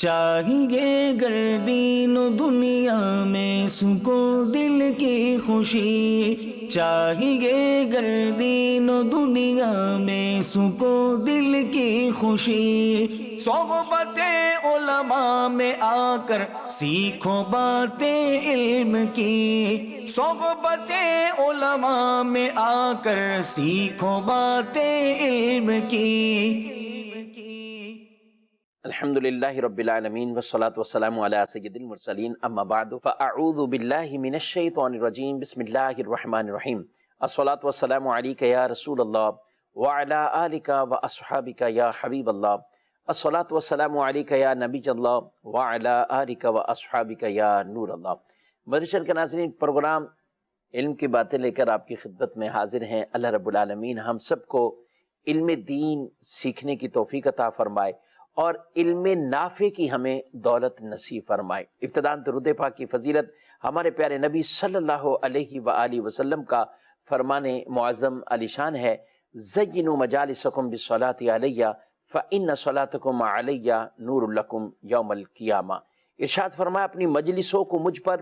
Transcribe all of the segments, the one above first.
چاہیے گر دین و دنیا میں سکو دل کی خوشی، چاہیے گر دین و دنیا میں سکو دل کی خوشی، صحبت علماء میں آ کر سیکھو باتیں علم کی، صحبت علماء میں آ کر سیکھو باتیں علم کی۔ الحمدللہ رب العالمین والصلاة والسلام علی سید المرسلین، اما بعد فاعوذ باللہ من الشیطان الرجیم، بسم اللہ الرحمن الرحیم۔ الصلاة والسلام علیک یا رسول اللہ وعلی آلک واصحابک یا حبیب اللہ، الصلاة والسلام علیک یا نبی اللہ وعلی آلک واصحابک یا نور اللہ۔ مدرسہ کے ناظرین، پروگرام علم کی باتیں لے کر آپ کی خدمت میں حاضر ہیں۔ اللہ رب العالمین ہم سب کو علم دین سیکھنے کی توفیق عطا فرمائے اور علم نافع کی ہمیں دولت نصیب فرمائے۔ ابتداءً درود پاک کی فضیلت ہمارے پیارے نبی صلی اللہ علیہ وآلہ وسلم کا فرمان معظم علی شان ہے، زینوا مجالسکم بالصلاۃ علیہ فإن صلاتکم علیہ نور لکم یوم القیامہ۔ ارشاد فرمایا اپنی مجلسوں کو مجھ پر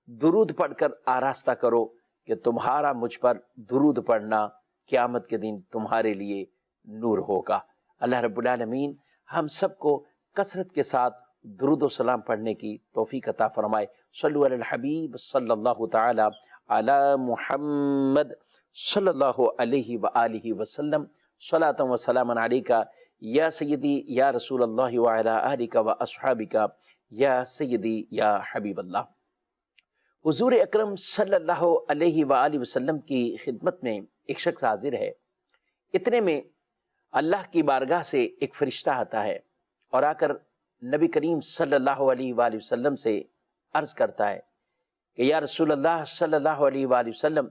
درود پڑھ کر آراستہ کرو کہ تمہارا مجھ پر درود پڑھنا قیامت کے دن تمہارے لیے نور ہوگا۔ اللہ رب العالمین ہم سب کو کثرت کے ساتھ درود و سلام پڑھنے کی توفیق عطا فرمائے۔ صلو علی الحبیب صلی اللہ تعالی علی محمد صلی اللہ علیہ وآلہ وسلم، صلاۃ و سلام علیک یا سیدی یا رسول اللہ وعلی آلک واصحابک یا سیدی یا حبیب اللہ۔ حضور اکرم صلی اللہ علیہ وآلہ وسلم کی خدمت میں ایک شخص حاضر ہے۔ اتنے میں اللہ کی بارگاہ سے ایک فرشتہ آتا ہے اور آ کر نبی کریم صلی اللہ علیہ وآلہ وسلم سے عرض کرتا ہے کہ یا رسول اللہ صلی اللہ علیہ وآلہ وسلم،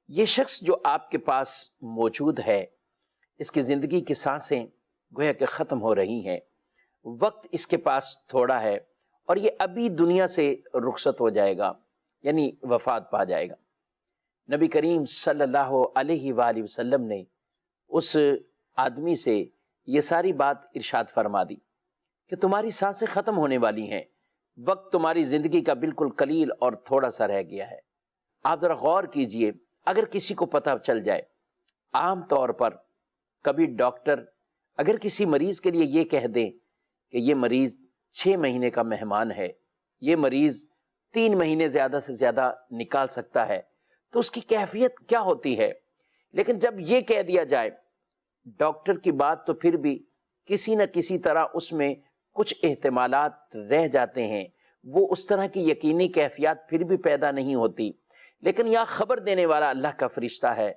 یہ شخص جو آپ کے پاس موجود ہے، اس کی زندگی کی سانسیں گویا کہ ختم ہو رہی ہیں، وقت اس کے پاس تھوڑا ہے اور یہ ابھی دنیا سے رخصت ہو جائے گا، یعنی وفات پا جائے گا۔ نبی کریم صلی اللہ علیہ وآلہ وسلم نے اس آدمی سے یہ ساری بات ارشاد فرما دی کہ تمہاری سانسیں ختم ہونے والی ہیں، وقت تمہاری زندگی کا بالکل قلیل اور تھوڑا سا رہ گیا ہے۔ آپ ذرا غور کیجئے، اگر کسی کو پتہ چل جائے، عام طور پر کبھی ڈاکٹر اگر کسی مریض کے لیے یہ کہہ دیں کہ یہ مریض 6 مہینے کا مہمان ہے، یہ مریض 3 مہینے زیادہ سے زیادہ نکال سکتا ہے، تو اس کی کیفیت کیا ہوتی ہے۔ لیکن جب یہ کہہ دیا جائے ڈاکٹر کی بات، تو پھر بھی کسی نہ کسی طرح اس میں کچھ احتمالات رہ جاتے ہیں، وہ اس طرح کی یقینی کیفیات پھر بھی پیدا نہیں ہوتی۔ لیکن یہاں خبر دینے والا اللہ کا فرشتہ ہے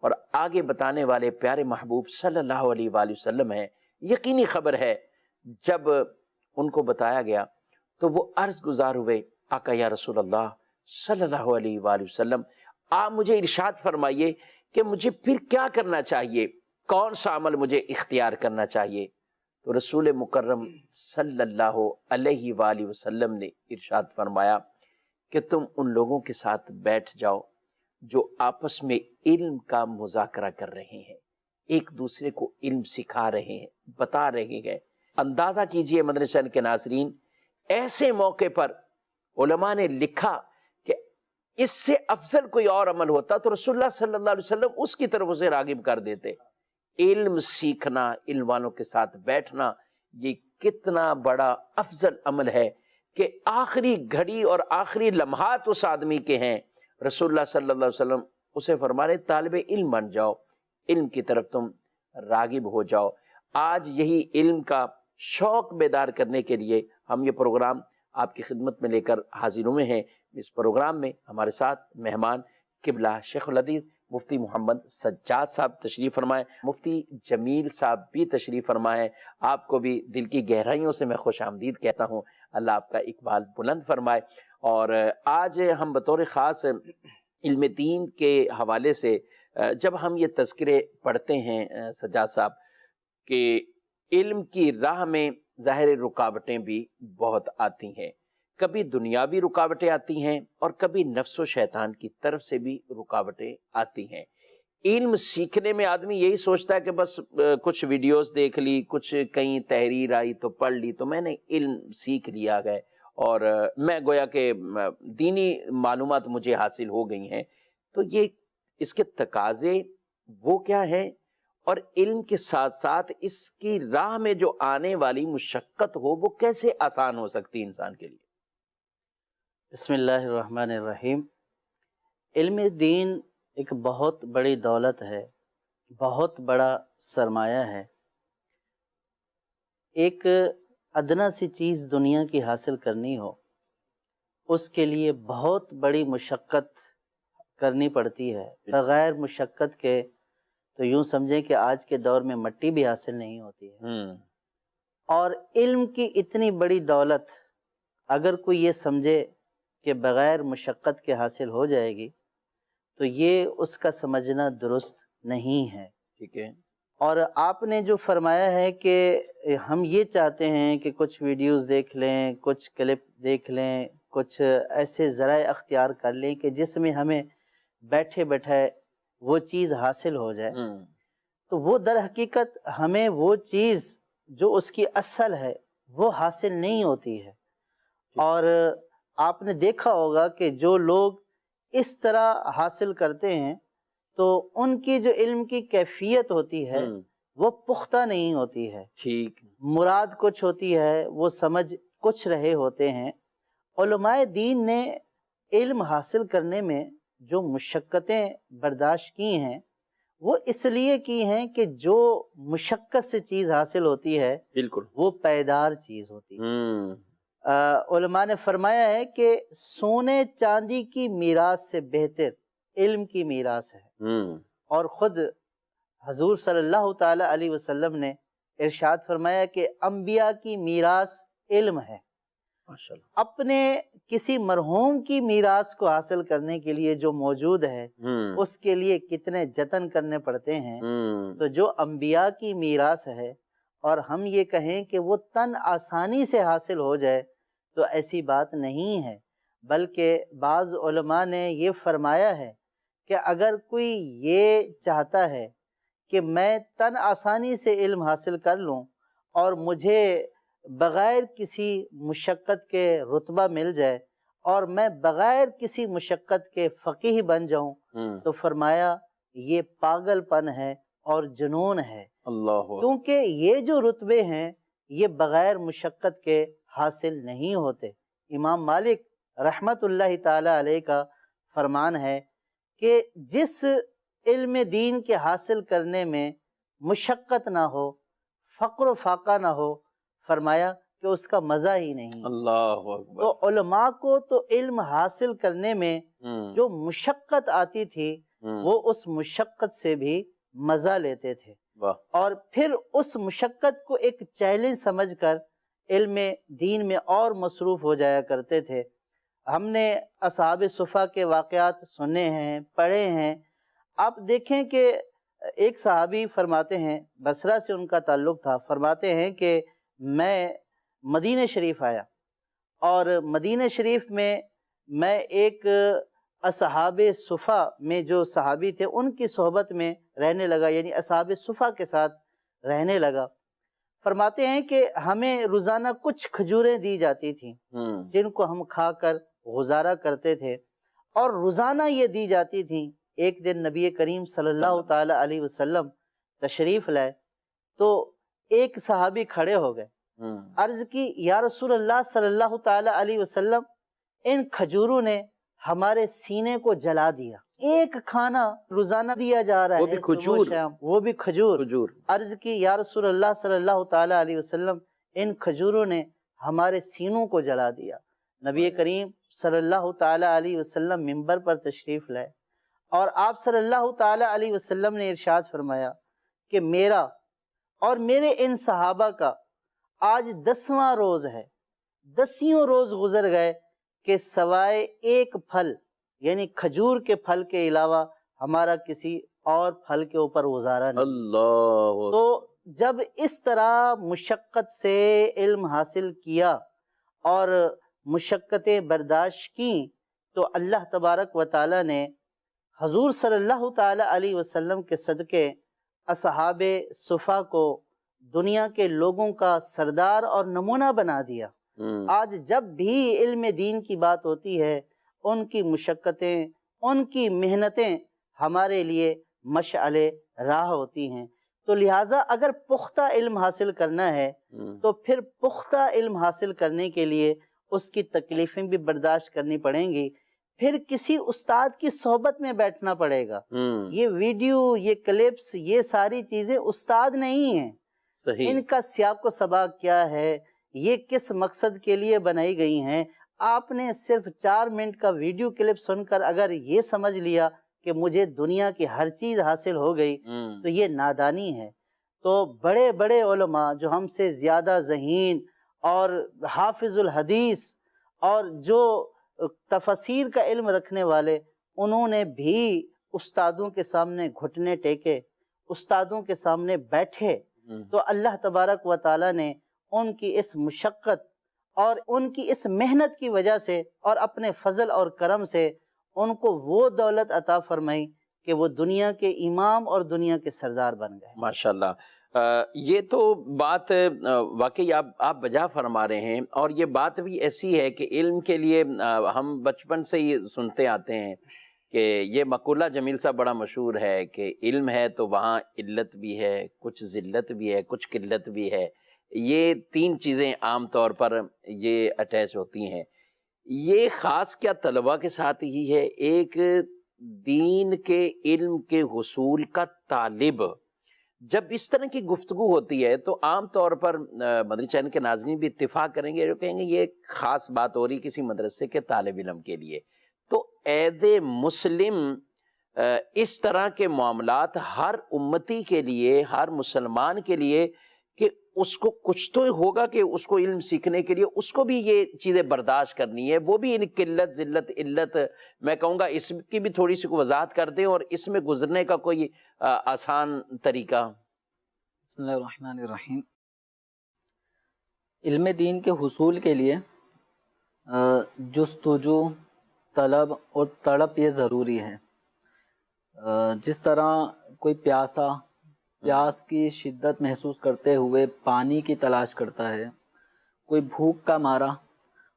اور آگے بتانے والے پیارے محبوب صلی اللہ علیہ وآلہ وسلم ہیں۔ یقینی خبر ہے۔ جب ان کو بتایا گیا تو وہ عرض گزار ہوئے، آقا یا رسول اللہ صلی اللہ علیہ وآلہ وسلم، آپ مجھے ارشاد فرمائیے کہ مجھے پھر کیا کرنا چاہیے، کون سا عمل مجھے اختیار کرنا چاہیے۔ تو رسول مکرم صلی اللہ علیہ وآلہ وسلم نے ارشاد فرمایا کہ تم ان لوگوں کے ساتھ بیٹھ جاؤ جو آپس میں علم کا مذاکرہ کر رہے ہیں، ایک دوسرے کو علم سکھا رہے ہیں، بتا رہے ہیں۔ اندازہ کیجئے مدرسہ کے ناظرین، ایسے موقع پر علماء نے لکھا کہ اس سے افضل کوئی اور عمل ہوتا تو رسول اللہ صلی اللہ علیہ وسلم اس کی طرف اسے راغب کر دیتے۔ علم سیکھنا، علم والوں کے ساتھ بیٹھنا، یہ کتنا بڑا افضل عمل ہے کہ آخری گھڑی اور آخری لمحات اس آدمی کے ہیں۔ رسول اللہ صلی اللہ علیہ وسلم اسے فرما رہے طالب علم بن جاؤ، علم کی طرف تم راغب ہو جاؤ۔ آج یہی علم کا شوق بیدار کرنے کے لیے ہم یہ پروگرام آپ کی خدمت میں لے کر حاضر ہوئے ہیں۔ اس پروگرام میں ہمارے ساتھ مہمان قبلہ شیخ الحدیث مفتی محمد سجاد صاحب تشریف فرمائے، مفتی جمیل صاحب بھی تشریف فرمائے۔ آپ کو بھی دل کی گہرائیوں سے میں خوش آمدید کہتا ہوں، اللہ آپ کا اقبال بلند فرمائے۔ اور آج ہم بطور خاص علم دین کے حوالے سے جب ہم یہ تذکرے پڑھتے ہیں سجاد صاحب کہ علم کی راہ میں ظاہر رکاوٹیں بھی بہت آتی ہیں، کبھی دنیاوی رکاوٹیں آتی ہیں اور کبھی نفس و شیطان کی طرف سے بھی رکاوٹیں آتی ہیں۔ علم سیکھنے میں آدمی یہی سوچتا ہے کہ بس کچھ ویڈیوز دیکھ لی، کچھ کہیں تحریر آئی تو پڑھ لی تو میں نے علم سیکھ لیا ہے، اور میں گویا کہ دینی معلومات مجھے حاصل ہو گئی ہیں. تو یہ اس کے تقاضے وہ کیا ہیں، اور علم کے ساتھ ساتھ اس کی راہ میں جو آنے والی مشقت ہو وہ کیسے آسان ہو سکتی انسان کے لیے؟ بسم اللہ الرحمن الرحیم. علم دین ایک بہت بڑی دولت ہے، بہت بڑا سرمایہ ہے. ایک ادنا سی چیز دنیا کی حاصل کرنی ہو، اس کے لیے بہت بڑی مشقت کرنی پڑتی ہے. بغیر مشقت کے تو یوں سمجھیں کہ آج کے دور میں مٹی بھی حاصل نہیں ہوتی ہے. اور علم کی اتنی بڑی دولت اگر کوئی یہ سمجھے کہ بغیر مشقت کے حاصل ہو جائے گی تو یہ اس کا سمجھنا درست نہیں ہے. ٹھیک ہے. اور آپ نے جو فرمایا ہے کہ ہم یہ چاہتے ہیں کہ کچھ ویڈیوز دیکھ لیں، کچھ کلپ دیکھ لیں، کچھ ایسے ذرائع اختیار کر لیں کہ جس میں ہمیں بیٹھے بیٹھے وہ چیز حاصل ہو جائے، تو وہ در حقیقت ہمیں وہ چیز جو اس کی اصل ہے وہ حاصل نہیں ہوتی ہے. اور آپ نے دیکھا ہوگا کہ جو لوگ اس طرح حاصل کرتے ہیں تو ان کی جو علم کی کیفیت ہوتی ہے وہ پختہ نہیں ہوتی ہے. ٹھیک. مراد کچھ ہوتی ہے، وہ سمجھ کچھ رہے ہوتے ہیں. علماء دین نے علم حاصل کرنے میں جو مشقتیں برداشت کی ہیں وہ اس لیے کی ہیں کہ جو مشقت سے چیز حاصل ہوتی ہے بالکل وہ پائیدار چیز ہوتی ہے. علماء نے فرمایا ہے کہ سونے چاندی کی میراث سے بہتر علم کی میراث ہے. اور خود حضور صلی اللہ تعالی علیہ وسلم نے ارشاد فرمایا کہ انبیاء کی میراث علم ہے. ماشاءاللہ. اپنے کسی مرحوم کی میراث کو حاصل کرنے کے لیے جو موجود ہے اس کے لیے کتنے جتن کرنے پڑتے ہیں. تو جو انبیاء کی میراث ہے اور ہم یہ کہیں کہ وہ تن آسانی سے حاصل ہو جائے تو ایسی بات نہیں ہے، بلکہ بعض علماء نے یہ فرمایا ہے کہ اگر کوئی یہ چاہتا ہے کہ میں تن آسانی سے علم حاصل کر لوں اور مجھے بغیر کسی مشقت کے رتبہ مل جائے اور میں بغیر کسی مشقت کے فقیہ بن جاؤں، تو فرمایا یہ پاگل پن ہے اور جنون ہے. اللہ. کیونکہ یہ جو رتبے ہیں یہ بغیر مشقت کے حاصل نہیں ہوتے. امام مالک رحمت اللہ تعالی علیہ کا فرمان ہے کہ جس علم دین کے حاصل کرنے میں مشقت نہ ہو، فقر و فاقہ نہ ہو، فرمایا کہ اس کا مزہ ہی نہیں. اللہ اکبر. تو علماء کو تو علم حاصل کرنے میں جو مشقت آتی تھی وہ اس مشقت سے بھی مزہ لیتے تھے، اور پھر اس مشقت کو ایک چیلنج سمجھ کر علم دین میں اور مصروف ہو جایا کرتے تھے. ہم نے اصحاب صفا کے واقعات سنے ہیں، پڑھے ہیں. آپ دیکھیں کہ ایک صحابی فرماتے ہیں، بصرہ سے ان کا تعلق تھا، فرماتے ہیں کہ میں مدینہ شریف آیا اور مدینہ شریف میں ایک اصحاب صفا میں جو صحابی تھے ان کی صحبت میں رہنے لگا، یعنی اصحاب صفا کے ساتھ رہنے لگا. فرماتے ہیں کہ ہمیں روزانہ کچھ کھجوریں دی جاتی تھیں جن کو ہم کھا کر گزارا کرتے تھے، اور روزانہ یہ دی جاتی تھیں. ایک دن نبی کریم صلی اللہ تعالی علیہ وسلم تشریف لائے تو ایک صحابی کھڑے ہو گئے، عرض کی یا رسول اللہ صلی اللہ تعالی علیہ وسلم، ان کھجوروں نے ہمارے سینے کو جلا دیا. ایک کھانا روزانہ دیا جا رہا ہے، صبح و شام، وہ بھی کھجور. عرض کی یا رسول اللہ صلی اللہ تعالی علیہ وسلم، ان کھجوروں نے ہمارے سینوں کو جلا دیا. نبی کریم صلی اللہ تعالی علیہ وسلم منبر پر تشریف لائے اور آپ صلی اللہ تعالی علیہ وسلم نے ارشاد فرمایا کہ میرا اور میرے ان صحابہ کا آج 10واں روز ہے، 10 روز گزر گئے کہ سوائے ایک پھل یعنی کھجور کے پھل کے علاوہ ہمارا کسی اور پھل کے اوپر گزارا نہیں. اللہ. تو جب اس طرح مشقت سے علم حاصل کیا اور مشقتیں برداشت کی تو اللہ تبارک و تعالی نے حضور صلی اللہ تعالی علیہ وسلم کے صدقے اصحاب صفا کو دنیا کے لوگوں کا سردار اور نمونہ بنا دیا۔ آج جب بھی علم دین کی بات ہوتی ہے، ان کی مشقتیں، ان کی محنتیں ہمارے لیے مشعل راہ ہوتی ہیں۔ تو لہٰذا اگر پختہ علم حاصل کرنا ہے تو پھر پختہ علم حاصل کرنے کے لیے اس کی تکلیفیں بھی برداشت کرنی پڑیں گی، پھر کسی استاد کی صحبت میں بیٹھنا پڑے گا۔ یہ ویڈیو، یہ کلپس، یہ ساری چیزیں استاد نہیں ہیں۔ صحیح۔ ان کا سیاق و سباق کیا ہے، یہ کس مقصد کے لیے بنائی گئی ہیں، آپ نے صرف 4 منٹ کا ویڈیو کلپ سن کر اگر یہ سمجھ لیا کہ مجھے دنیا کی ہر چیز حاصل ہو گئی تو یہ نادانی ہے۔ تو بڑے بڑے علماء جو ہم سے زیادہ ذہین اور حافظ الحدیث اور جو تفسیر کا علم رکھنے والے، انہوں نے بھی استادوں کے سامنے گھٹنے ٹیکے، استادوں کے سامنے بیٹھے، تو اللہ تبارک و تعالیٰ نے ان کی اس مشقت اور ان کی اس محنت کی وجہ سے اور اپنے فضل اور کرم سے ان کو وہ دولت عطا فرمائی کہ وہ دنیا کے امام اور دنیا کے سردار بن گئے۔ ماشاءاللہ۔ یہ تو بات واقعی آپ بجا فرما رہے ہیں، اور یہ بات بھی ایسی ہے کہ علم کے لیے ہم بچپن سے ہی سنتے آتے ہیں کہ یہ مقولہ جمیل صاحب بڑا مشہور ہے کہ علم ہے تو وہاں علت بھی ہے، کچھ ذلت بھی ہے، کچھ قلت بھی ہے۔ یہ 3 چیزیں عام طور پر یہ اٹیچ ہوتی ہیں۔ یہ خاص کیا طلباء کے ساتھ ہی ہے؟ ایک دین کے علم کے حصول کا طالب جب اس طرح کی گفتگو ہوتی ہے تو عام طور پر مدنی چینل کے ناظرین بھی اتفاق کریں گے، جو کہیں گے یہ ایک خاص بات ہو رہی کسی مدرسے کے طالب علم کے لیے۔ تو عید مسلم اس طرح کے معاملات ہر امتی کے لیے، ہر مسلمان کے لیے، کہ اس کو کچھ تو ہوگا کہ اس کو علم سیکھنے کے لیے اس کو بھی یہ چیزیں برداشت کرنی ہے، وہ بھی ان قلت، ذلت، علت، میں کہوں گا اس کی بھی تھوڑی سی وضاحت کر دیں، اور اس میں گزرنے کا کوئی آسان طریقہ۔ بسم اللہ الرحمن الرحیم۔ علم دین کے حصول کے لیے جستجو، طلب اور تڑپ یہ ضروری ہے۔ جس طرح کوئی پیاس کی شدت محسوس کرتے ہوئے پانی کی تلاش کرتا ہے، کوئی بھوک کا مارا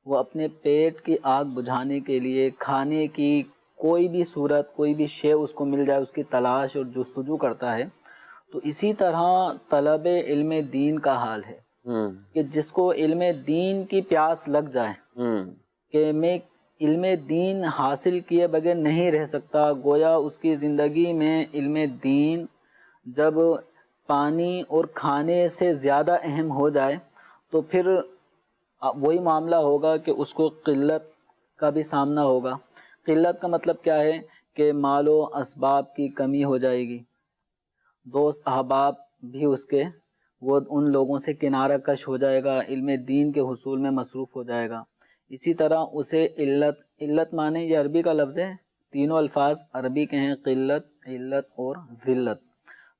وہ اپنے پیٹ کی آگ بجھانے کے لیے کھانے کی کوئی بھی صورت، کوئی بھی شے اس کو مل جائے اس کی تلاش اور جستجو کرتا ہے، تو اسی طرح طلب علم دین کا حال ہے کہ جس کو علم دین کی پیاس لگ جائے کہ میں علم دین حاصل کیے بغیر نہیں رہ سکتا، گویا اس کی زندگی میں علم دین جب پانی اور کھانے سے زیادہ اہم ہو جائے تو پھر وہی معاملہ ہوگا کہ اس کو قلت کا بھی سامنا ہوگا۔ قلت کا مطلب کیا ہے کہ مال و اسباب کی کمی ہو جائے گی، دوست احباب بھی اس کے وہ ان لوگوں سے کنارہ کش ہو جائے گا، علم دین کے حصول میں مصروف ہو جائے گا۔ اسی طرح اسے علت معنی یہ عربی کا لفظ ہے، تینوں الفاظ عربی کے ہیں، قلت، علت اور ذلت۔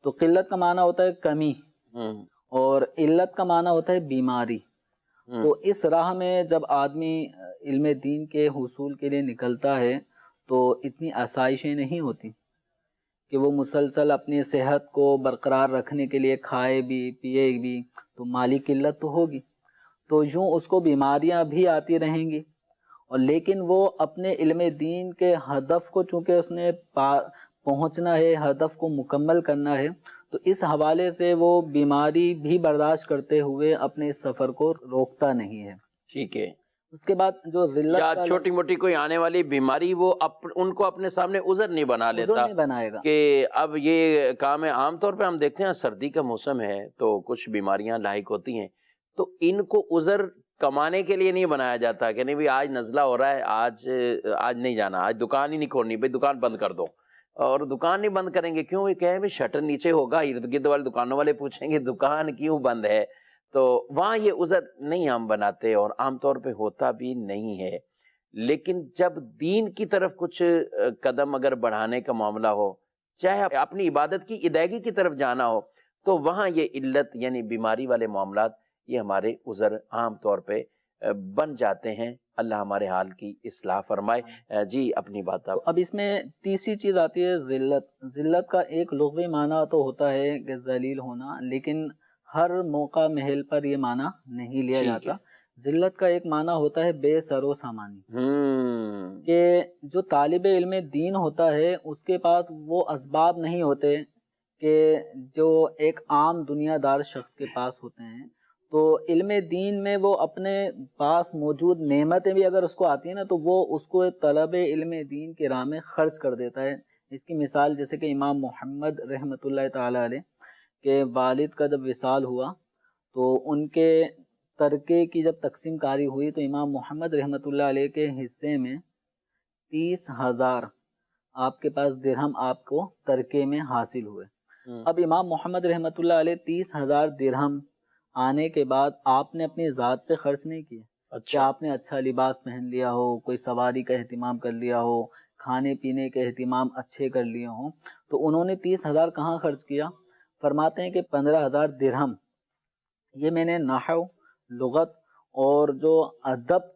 تو قلت کا معنی ہوتا ہے کمی اور علت کا معنی ہوتا ہے بیماری۔ تو اس راہ میں جب آدمی علم دین کے حصول کے لیے نکلتا ہے تو اتنی آسائشیں نہیں ہوتی کہ وہ مسلسل اپنی صحت کو برقرار رکھنے کے لیے کھائے بھی پیے بھی، تو مالی قلت تو ہوگی، تو یوں اس کو بیماریاں بھی آتی رہیں گی، اور لیکن وہ اپنے علم دین کے ہدف کو چونکہ اس نے پہنچنا ہے، ہدف کو مکمل کرنا ہے، تو اس حوالے سے وہ بیماری بھی برداشت کرتے ہوئے اپنے سفر کو روکتا نہیں ہے۔ ٹھیک ہے۔ اس کے بعد جو ذلت یا چھوٹی موٹی کوئی آنے والی بیماری وہ ان کو اپنے سامنے عذر نہیں بنا لیتا، نہیں بنائے گا کہ اب یہ کام ہے۔ عام طور پہ ہم دیکھتے ہیں سردی کا موسم ہے تو کچھ بیماریاں لاحق ہوتی ہیں، تو ان کو عذر کمانے کے لیے نہیں بنایا جاتا کہ نہیں بھائی آج نزلہ ہو رہا ہے، آج نہیں جانا، آج دکان ہی نہیں کھولنی، بھائی دکان بند کر دو، اور دکان نہیں بند کریں گے کیوں؟ یہ کہیں بھی شٹر نیچے ہوگا، ارد گرد والے دکانوں والے پوچھیں گے دکان کیوں بند ہے، تو وہاں یہ عذر نہیں ہم بناتے، اور عام طور پہ ہوتا بھی نہیں ہے۔ لیکن جب دین کی طرف کچھ قدم اگر بڑھانے کا معاملہ ہو، چاہے اپنی عبادت کی ادائیگی کی طرف جانا ہو، تو وہاں یہ علت یعنی بیماری والے معاملات یہ ہمارے عذر عام طور پہ بن جاتے ہیں۔ اللہ ہمارے حال کی اصلاح فرمائے۔ جی اپنی بات آپ۔ اب اس میں تیسری چیز آتی ہے ذلت۔ ذلت کا ایک لغوی معنی تو ہوتا ہے کہ ذلیل ہونا، لیکن ہر موقع محل پر یہ معنی نہیں لیا جاتا۔ ذلت کا ایک معنی ہوتا ہے بے سر و سامانی، کہ جو طالب علم دین ہوتا ہے اس کے پاس وہ اسباب نہیں ہوتے کہ جو ایک عام دنیا دار شخص کے پاس ہوتے ہیں۔ تو علم دین میں وہ اپنے پاس موجود نعمتیں بھی اگر اس کو آتی ہیں نا، تو وہ اس کو طلب علم دین کی راہ میں خرچ کر دیتا ہے۔ اس کی مثال جیسے کہ امام محمد رحمۃ اللہ تعالیٰ علیہ کے والد کا جب وصال ہوا تو ان کے ترکے کی جب تقسیم کاری ہوئی تو امام محمد رحمۃ اللہ علیہ کے حصے میں 30,000 آپ کے پاس درہم آپ کو ترکے میں حاصل ہوئے۔ اب امام محمد رحمۃ اللہ علیہ 30,000 درہم آنے کے بعد آپ نے اپنی ذات پہ خرچ نہیں کیے کہ آپ نے اچھا لباس پہن لیا ہو، کوئی سواری کا اہتمام کر لیا ہو، کھانے پینے کے اہتمام اچھے کر لیے ہوں، تو انہوں نے 30,000 کہاں خرچ کیا؟ فرماتے ہیں کہ 15,000 درہم یہ میں نے نحو، لغت اور جو ادب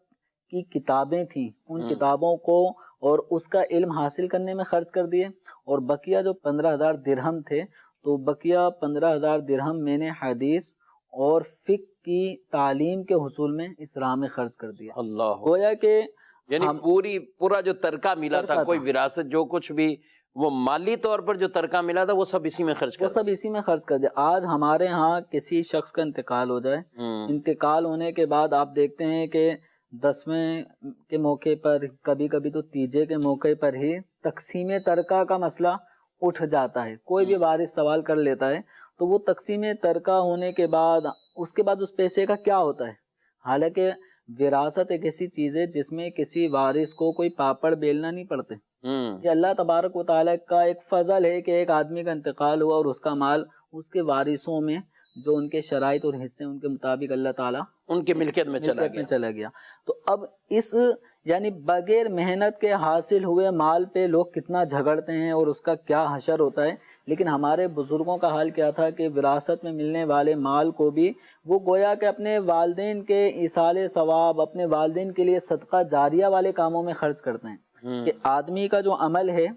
کی کتابیں تھیں ان کتابوں کو اور اس کا علم حاصل کرنے میں خرچ کر دیے، اور بقیہ جو 15,000 درہم تھے تو بقیہ 15,000 درہم میں نے حدیث اور فقہ کی تعلیم کے حصول میں اس راہ میں خرچ کر دیا۔ اللہ، گویا کہ یعنی پورا جو ترکہ ملا تھا، کوئی وراثت جو کچھ بھی وہ مالی طور پر جو ترکہ ملا تھا وہ سب اسی میں خرچ کر دیا۔ وہ سب اسی میں خرچ کر دیا۔ آج ہمارے ہاں کسی شخص کا انتقال ہو جائے، انتقال ہونے کے بعد آپ دیکھتے ہیں کہ 10ویں کے موقع پر، کبھی کبھی تو تیجے کے موقع پر ہی تقسیم ترکہ کا مسئلہ اٹھ جاتا ہے۔ کوئی بھی وارث سوال کر لیتا ہے تو وہ تقسیم ترکہ ہونے کے بعد اس پیسے کا کیا ہوتا ہے؟ حالانکہ وراثت ایک ایسی چیز ہے جس میں کسی وارث کو کوئی پاپڑ بیلنا نہیں پڑتے۔ یہ اللہ تبارک و تعالیٰ کا ایک فضل ہے کہ ایک آدمی کا انتقال ہوا اور اس کا مال اس کے وارثوں میں جو ان کے شرائط اور حصے ان کے مطابق اللہ تعالیٰ ان کی ملکیت میں چلا گیا۔ تو اب اس یعنی بغیر محنت کے حاصل ہوئے مال پہ لوگ کتنا جھگڑتے ہیں اور اس کا کیا حشر ہوتا ہے، لیکن ہمارے بزرگوں کا حال کیا تھا کہ وراثت میں ملنے والے مال کو بھی وہ گویا کہ اپنے والدین کے ایصال ثواب، اپنے والدین کے لیے صدقہ جاریہ والے کاموں میں خرچ کرتے ہیں، کہ آدمی کا جو عمل ہے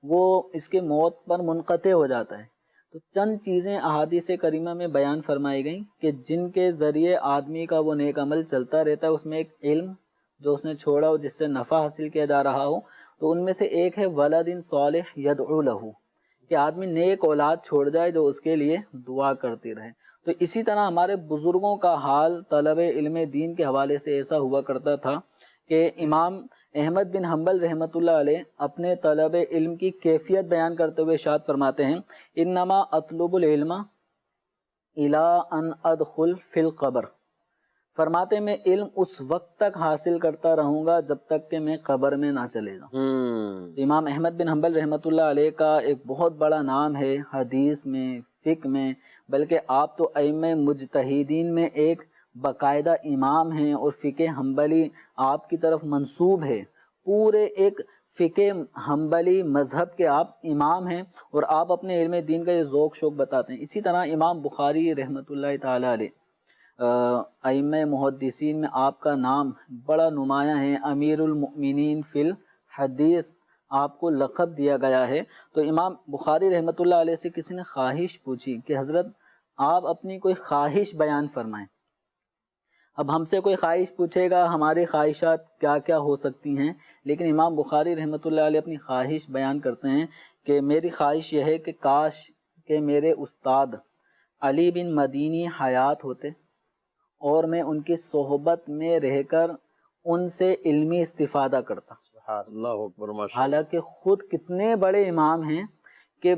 وہ اس کے موت پر منقطع ہو جاتا ہے۔ تو چند چیزیں احادیث کریمہ میں بیان فرمائی گئیں کہ جن کے ذریعے آدمی کا وہ نیک عمل چلتا رہتا ہے، اس میں ایک علم جو اس نے چھوڑا ہو جس سے نفع حاصل کیا جا رہا ہو، تو ان میں سے ایک ہے ولد صالح یدعو لہ، کہ آدمی نیک اولاد چھوڑ جائے جو اس کے لیے دعا کرتی رہے۔ تو اسی طرح ہمارے بزرگوں کا حال طلب علم دین کے حوالے سے ایسا ہوا کرتا تھا کہ امام احمد بن حنبل رحمۃ اللہ علیہ اپنے طلب علم کی کیفیت بیان کرتے ہوئے ارشاد فرماتے ہیں، انما اطلب العلم الی ان ادخل فی القبر، فرماتے میں علم اس وقت تک حاصل کرتا رہوں گا جب تک کہ میں قبر میں نہ چلے جاؤں۔ امام احمد بن حنبل رحمۃ اللہ علیہ کا ایک بہت بڑا نام ہے حدیث میں، فقہ میں، بلکہ آپ تو ائمہ مجتہدین میں ایک باقاعدہ امام ہیں، اور فقہ حنبلی آپ کی طرف منسوب ہے، پورے ایک فقہ حنبلی مذہب کے آپ امام ہیں، اور آپ اپنے علم دین کا یہ ذوق شوق بتاتے ہیں۔ اسی طرح امام بخاری رحمۃ اللہ تعالیٰ علیہ ائمہ محدثین میں آپ کا نام بڑا نمایاں ہے، امیر المؤمنین فی الحدیث آپ کو لقب دیا گیا ہے۔ تو امام بخاری رحمۃ اللہ علیہ سے کسی نے خواہش پوچھی کہ حضرت آپ اپنی کوئی خواہش بیان فرمائیں۔ اب ہم سے کوئی خواہش پوچھے گا، ہماری خواہشات کیا کیا ہو سکتی ہیں، لیکن امام بخاری رحمۃ اللہ علیہ اپنی خواہش بیان کرتے ہیں کہ میری خواہش یہ ہے کہ کاش کہ میرے استاد علی بن مدینی حیات ہوتے اور میں ان کی صحبت میں رہ کر ان سے علمی استفادہ کرتا۔ اللہ اکبر، حالانکہ خود کتنے بڑے امام ہیں کہ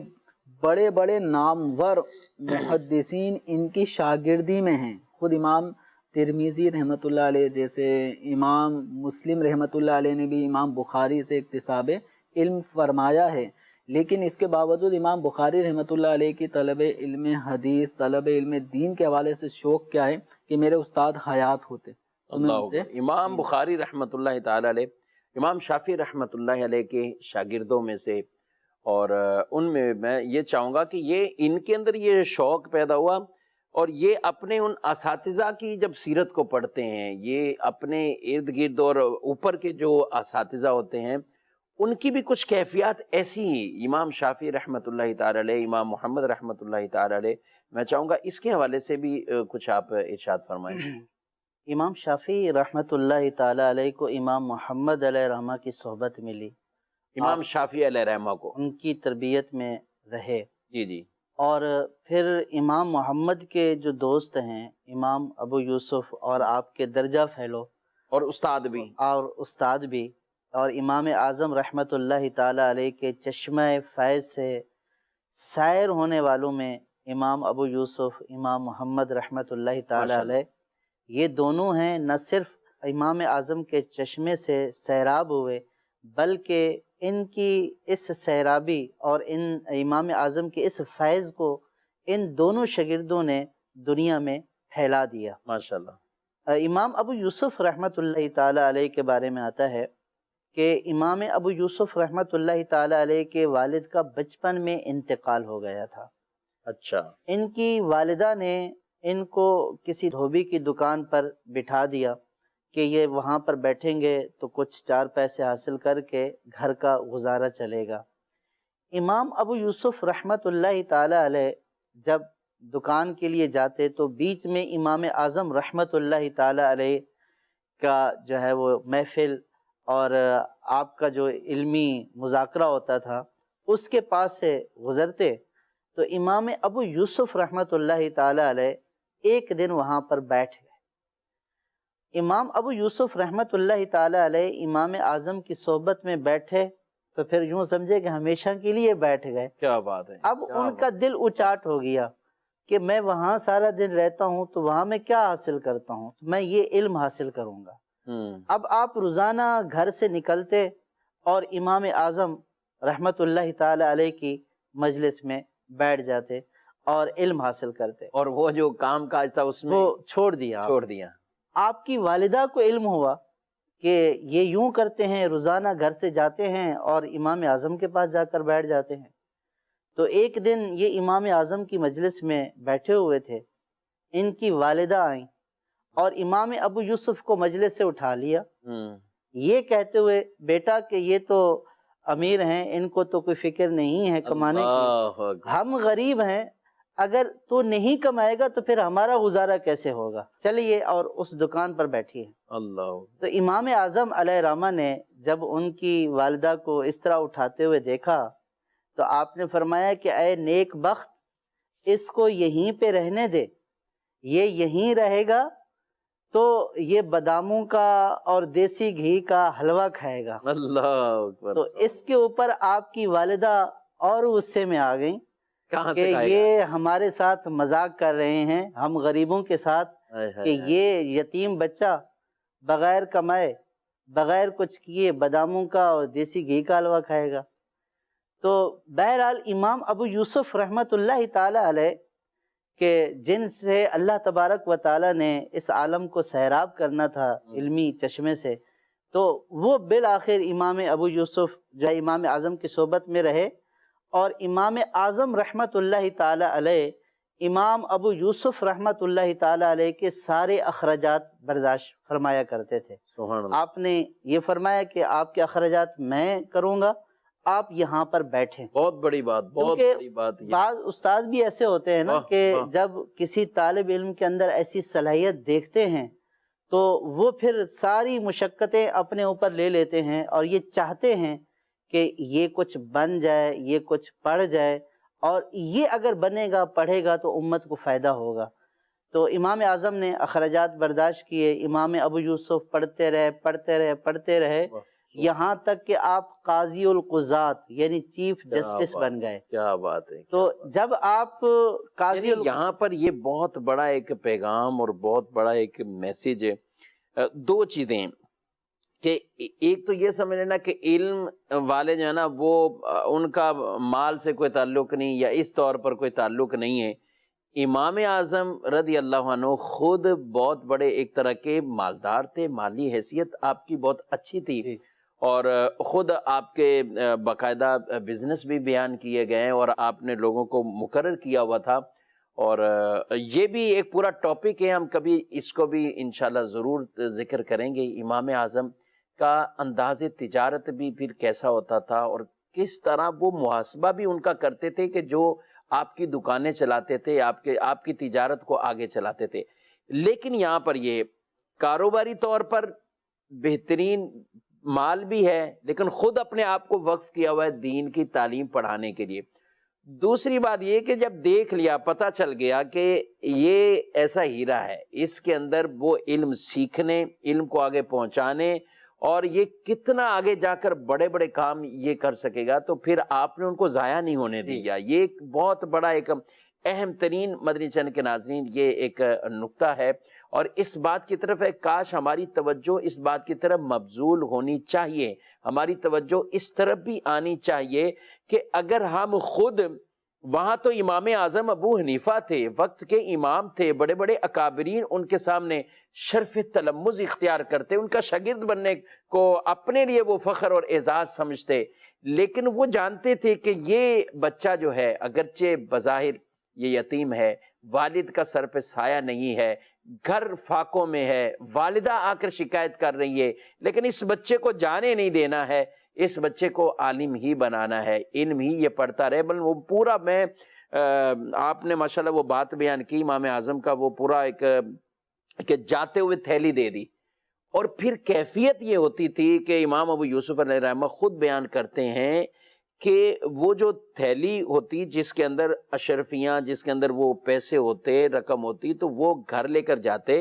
بڑے بڑے نامور محدثین ان کی شاگردی میں ہیں۔ خود امام ترمذی رحمۃ اللہ علیہ جیسے، امام مسلم رحمۃ اللہ علیہ نے بھی امام بخاری سے اکتساب علم فرمایا ہے، لیکن اس کے باوجود امام بخاری رحمۃ اللہ علیہ کی طلب علم حدیث، طلب علم دین کے حوالے سے شوق کیا ہے کہ میرے استاد حیات ہوتے۔ امام بخاری رحمۃ اللہ تعالی علیہ امام شافعی رحمۃ اللہ علیہ کے شاگردوں میں سے، اور ان میں میں یہ چاہوں گا کہ یہ ان کے اندر یہ شوق پیدا ہوا اور یہ اپنے ان اساتذہ کی جب سیرت کو پڑھتے ہیں، یہ اپنے ارد گرد اور اوپر کے جو اساتذہ ہوتے ہیں ان کی بھی کچھ کیفیات ایسی ہیں۔ امام شافعی رحمۃ اللہ تعالی علیہ، امام محمد رحمۃ اللہ تعالی علیہ، میں چاہوں گا اس کے حوالے سے بھی کچھ آپ ارشاد فرمائیں۔ امام شافعی رحمۃ اللہ تعالی علیہ کو امام محمد علیہ رحمہ کی صحبت ملی، امام شافعی علیہ رحمہ کو ان کی تربیت میں رہے، جی جی، اور پھر امام محمد کے جو دوست ہیں امام ابو یوسف اور آپ کے درجہ فیلو اور استاد بھی، اور استاد بھی، اور امام اعظم رحمۃ اللہ تعالی علیہ کے چشمہ فیض سے سائر ہونے والوں میں امام ابو یوسف، امام محمد رحمۃ اللہ تعالی ماشاءاللہ۔ علیہ، یہ دونوں ہیں نہ صرف امام اعظم کے چشمے سے سیراب ہوئے، بلکہ ان کی اس سیرابی اور ان امام اعظم کے اس فیض کو ان دونوں شاگردوں نے دنیا میں پھیلا دیا۔ ماشاءاللہ۔ امام ابو یوسف رحمۃ اللہ تعالی علیہ کے بارے میں آتا ہے کہ امام ابو یوسف رحمۃ اللہ تعالی علیہ کے والد کا بچپن میں انتقال ہو گیا تھا۔ اچھا، ان کی والدہ نے ان کو کسی دھوبی کی دکان پر بٹھا دیا کہ یہ وہاں پر بیٹھیں گے تو کچھ 4 پیسے حاصل کر کے گھر کا گزارا چلے گا۔ امام ابو یوسف رحمۃ اللہ تعالی علیہ جب دکان کے لیے جاتے تو بیچ میں امام اعظم رحمۃ اللہ تعالی علیہ کا جو ہے وہ محفل اور آپ کا جو علمی مذاکرہ ہوتا تھا اس کے پاس سے گزرتے تو امام ابو یوسف رحمۃ اللہ تعالی علیہ ایک دن وہاں پر بیٹھ گئے۔ امام ابو یوسف رحمۃ اللہ تعالی علیہ امام اعظم کی صحبت میں بیٹھے تو پھر یوں سمجھے کہ ہمیشہ کے لیے بیٹھ گئے۔ کیا بات ہے، اب ان کا دل اچاٹ ہو گیا کہ میں وہاں سارا دن رہتا ہوں تو وہاں میں کیا حاصل کرتا ہوں، میں یہ علم حاصل کروں گا۔ اب آپ روزانہ گھر سے نکلتے اور امام اعظم رحمۃ اللہ تعالی علیہ کی مجلس میں بیٹھ جاتے اور علم حاصل کرتے، اور وہ جو کام کاج تھا اس میں وہ چھوڑ دیا۔ آپ کی والدہ کو علم ہوا کہ یہ یوں کرتے ہیں، روزانہ گھر سے جاتے ہیں اور امام اعظم کے پاس جا کر بیٹھ جاتے ہیں۔ تو ایک دن یہ امام اعظم کی مجلس میں بیٹھے ہوئے تھے، ان کی والدہ آئیں اور امام ابو یوسف کو مجلس سے اٹھا لیا، یہ کہتے ہوئے بیٹا کہ یہ تو امیر ہیں، ان کو تو کوئی فکر نہیں ہے کمانے کی، ہم غریب ہیں، اگر تو نہیں کمائے گا تو پھر ہمارا گزارا کیسے ہوگا، چلیے اور اس دکان پر بیٹھیے۔ اللہ۔ تو امام اعظم علیہ رحمہ نے جب ان کی والدہ کو اس طرح اٹھاتے ہوئے دیکھا تو آپ نے فرمایا کہ اے نیک بخت، اس کو یہیں پہ رہنے دے، یہ یہیں رہے گا تو یہ باداموں کا اور دیسی گھی کا حلوہ کھائے گا۔ اللہ اکبر۔ تو اس کے اوپر آپ کی والدہ اور غصے میں آ گئیں کہ یہ ہمارے ساتھ مذاق کر رہے ہیں، ہم غریبوں کے ساتھ، کہ یہ یتیم بچہ بغیر کمائے بغیر کچھ کیے باداموں کا اور دیسی گھی کا حلوہ کھائے گا۔ تو بہرحال امام ابو یوسف رحمۃ اللہ تعالی علیہ کہ جن سے اللہ تبارک و تعالی نے اس عالم کو سیراب کرنا تھا علمی چشمے سے، تو وہ بالآخر امام ابو یوسف جو امام اعظم کی صحبت میں رہے، اور امام اعظم رحمۃ اللہ تعالی علیہ امام ابو یوسف رحمۃ اللہ تعالی علیہ کے سارے اخراجات برداشت فرمایا کرتے تھے۔ آپ نے یہ فرمایا کہ آپ کے اخراجات میں کروں گا، آپ یہاں پر بیٹھیں۔ بہت بڑی بات، بہت بڑی بات۔ بعض استاد بھی ایسے ہوتے ہیں نا کہ جب کسی طالب علم کے اندر ایسی صلاحیت دیکھتے ہیں تو وہ پھر ساری مشقتیں اپنے اوپر لے لیتے ہیں اور یہ چاہتے ہیں کہ یہ کچھ بن جائے، یہ کچھ پڑھ جائے، اور یہ اگر بنے گا پڑھے گا تو امت کو فائدہ ہوگا۔ تو امام اعظم نے اخراجات برداشت کیے، امام ابو یوسف پڑھتے رہے یہاں تک کہ آپ قاضی القضات یعنی چیف جسٹس بن گئے۔ کیا بات ہے۔ تو جب آپ قاضی یہاں پر یہ بہت بڑا ایک پیغام اور بہت بڑا ایک میسیج ہے، دو چیزیں کہ ایک تو یہ سمجھ لینا کہ علم والے جو ہے نا وہ ان کا مال سے کوئی تعلق نہیں یا اس طور پر کوئی تعلق نہیں ہے۔ امام اعظم رضی اللہ عنہ خود بہت بڑے ایک طرح کے مالدار تھے، مالی حیثیت آپ کی بہت اچھی تھی، اور خود آپ کے باقاعدہ بزنس بھی بیان کیے گئے ہیں اور آپ نے لوگوں کو مقرر کیا ہوا تھا، اور یہ بھی ایک پورا ٹاپک ہے، ہم کبھی اس کو بھی انشاءاللہ ضرور ذکر کریں گے۔ امام اعظم کا انداز تجارت بھی پھر کیسا ہوتا تھا، اور کس طرح وہ محاسبہ بھی ان کا کرتے تھے کہ جو آپ کی دکانیں چلاتے تھے، آپ کی تجارت کو آگے چلاتے تھے۔ لیکن یہاں پر یہ کاروباری طور پر بہترین مال بھی ہے، لیکن خود اپنے آپ کو وقف کیا ہوا ہے دین کی تعلیم پڑھانے کے لیے۔ دوسری بات یہ کہ جب دیکھ لیا، پتہ چل گیا کہ یہ ایسا ہیرا ہے، اس کے اندر وہ علم سیکھنے، علم کو آگے پہنچانے، اور یہ کتنا آگے جا کر بڑے بڑے کام یہ کر سکے گا، تو پھر آپ نے ان کو ضائع نہیں ہونے دیا۔ یہ ایک بہت بڑا ایک اہم ترین مدنی چینل کے ناظرین یہ ایک نقطہ ہے، اور اس بات کی طرف ہے کاش ہماری توجہ اس بات کی طرف مبذول ہونی چاہیے، ہماری توجہ اس طرف بھی آنی چاہیے کہ اگر ہم خود وہاں تو امام اعظم ابو حنیفہ تھے، وقت کے امام تھے، بڑے بڑے اکابرین ان کے سامنے شرف تلمذ اختیار کرتے، ان کا شاگرد بننے کو اپنے لیے وہ فخر اور اعزاز سمجھتے، لیکن وہ جانتے تھے کہ یہ بچہ جو ہے اگرچہ بظاہر یہ یتیم ہے، والد کا سر پہ سایہ نہیں ہے، گھر فاقوں میں ہے، والدہ آ کر شکایت کر رہی ہے، لیکن اس بچے کو جانے نہیں دینا ہے، اس بچے کو عالم ہی بنانا ہے، علم ہی یہ پڑھتا رہے۔ بل وہ پورا میں آپ نے ماشاءاللہ وہ بات بیان کی امام اعظم کا، وہ پورا ایک کہ جاتے ہوئے تھیلی دے دی، اور پھر کیفیت یہ ہوتی تھی کہ امام ابو یوسف علیہ رحمہ خود بیان کرتے ہیں کہ وہ جو تھیلی ہوتی جس کے اندر اشرفیاں، جس کے اندر وہ پیسے ہوتے، رقم ہوتی، تو وہ گھر لے کر جاتے۔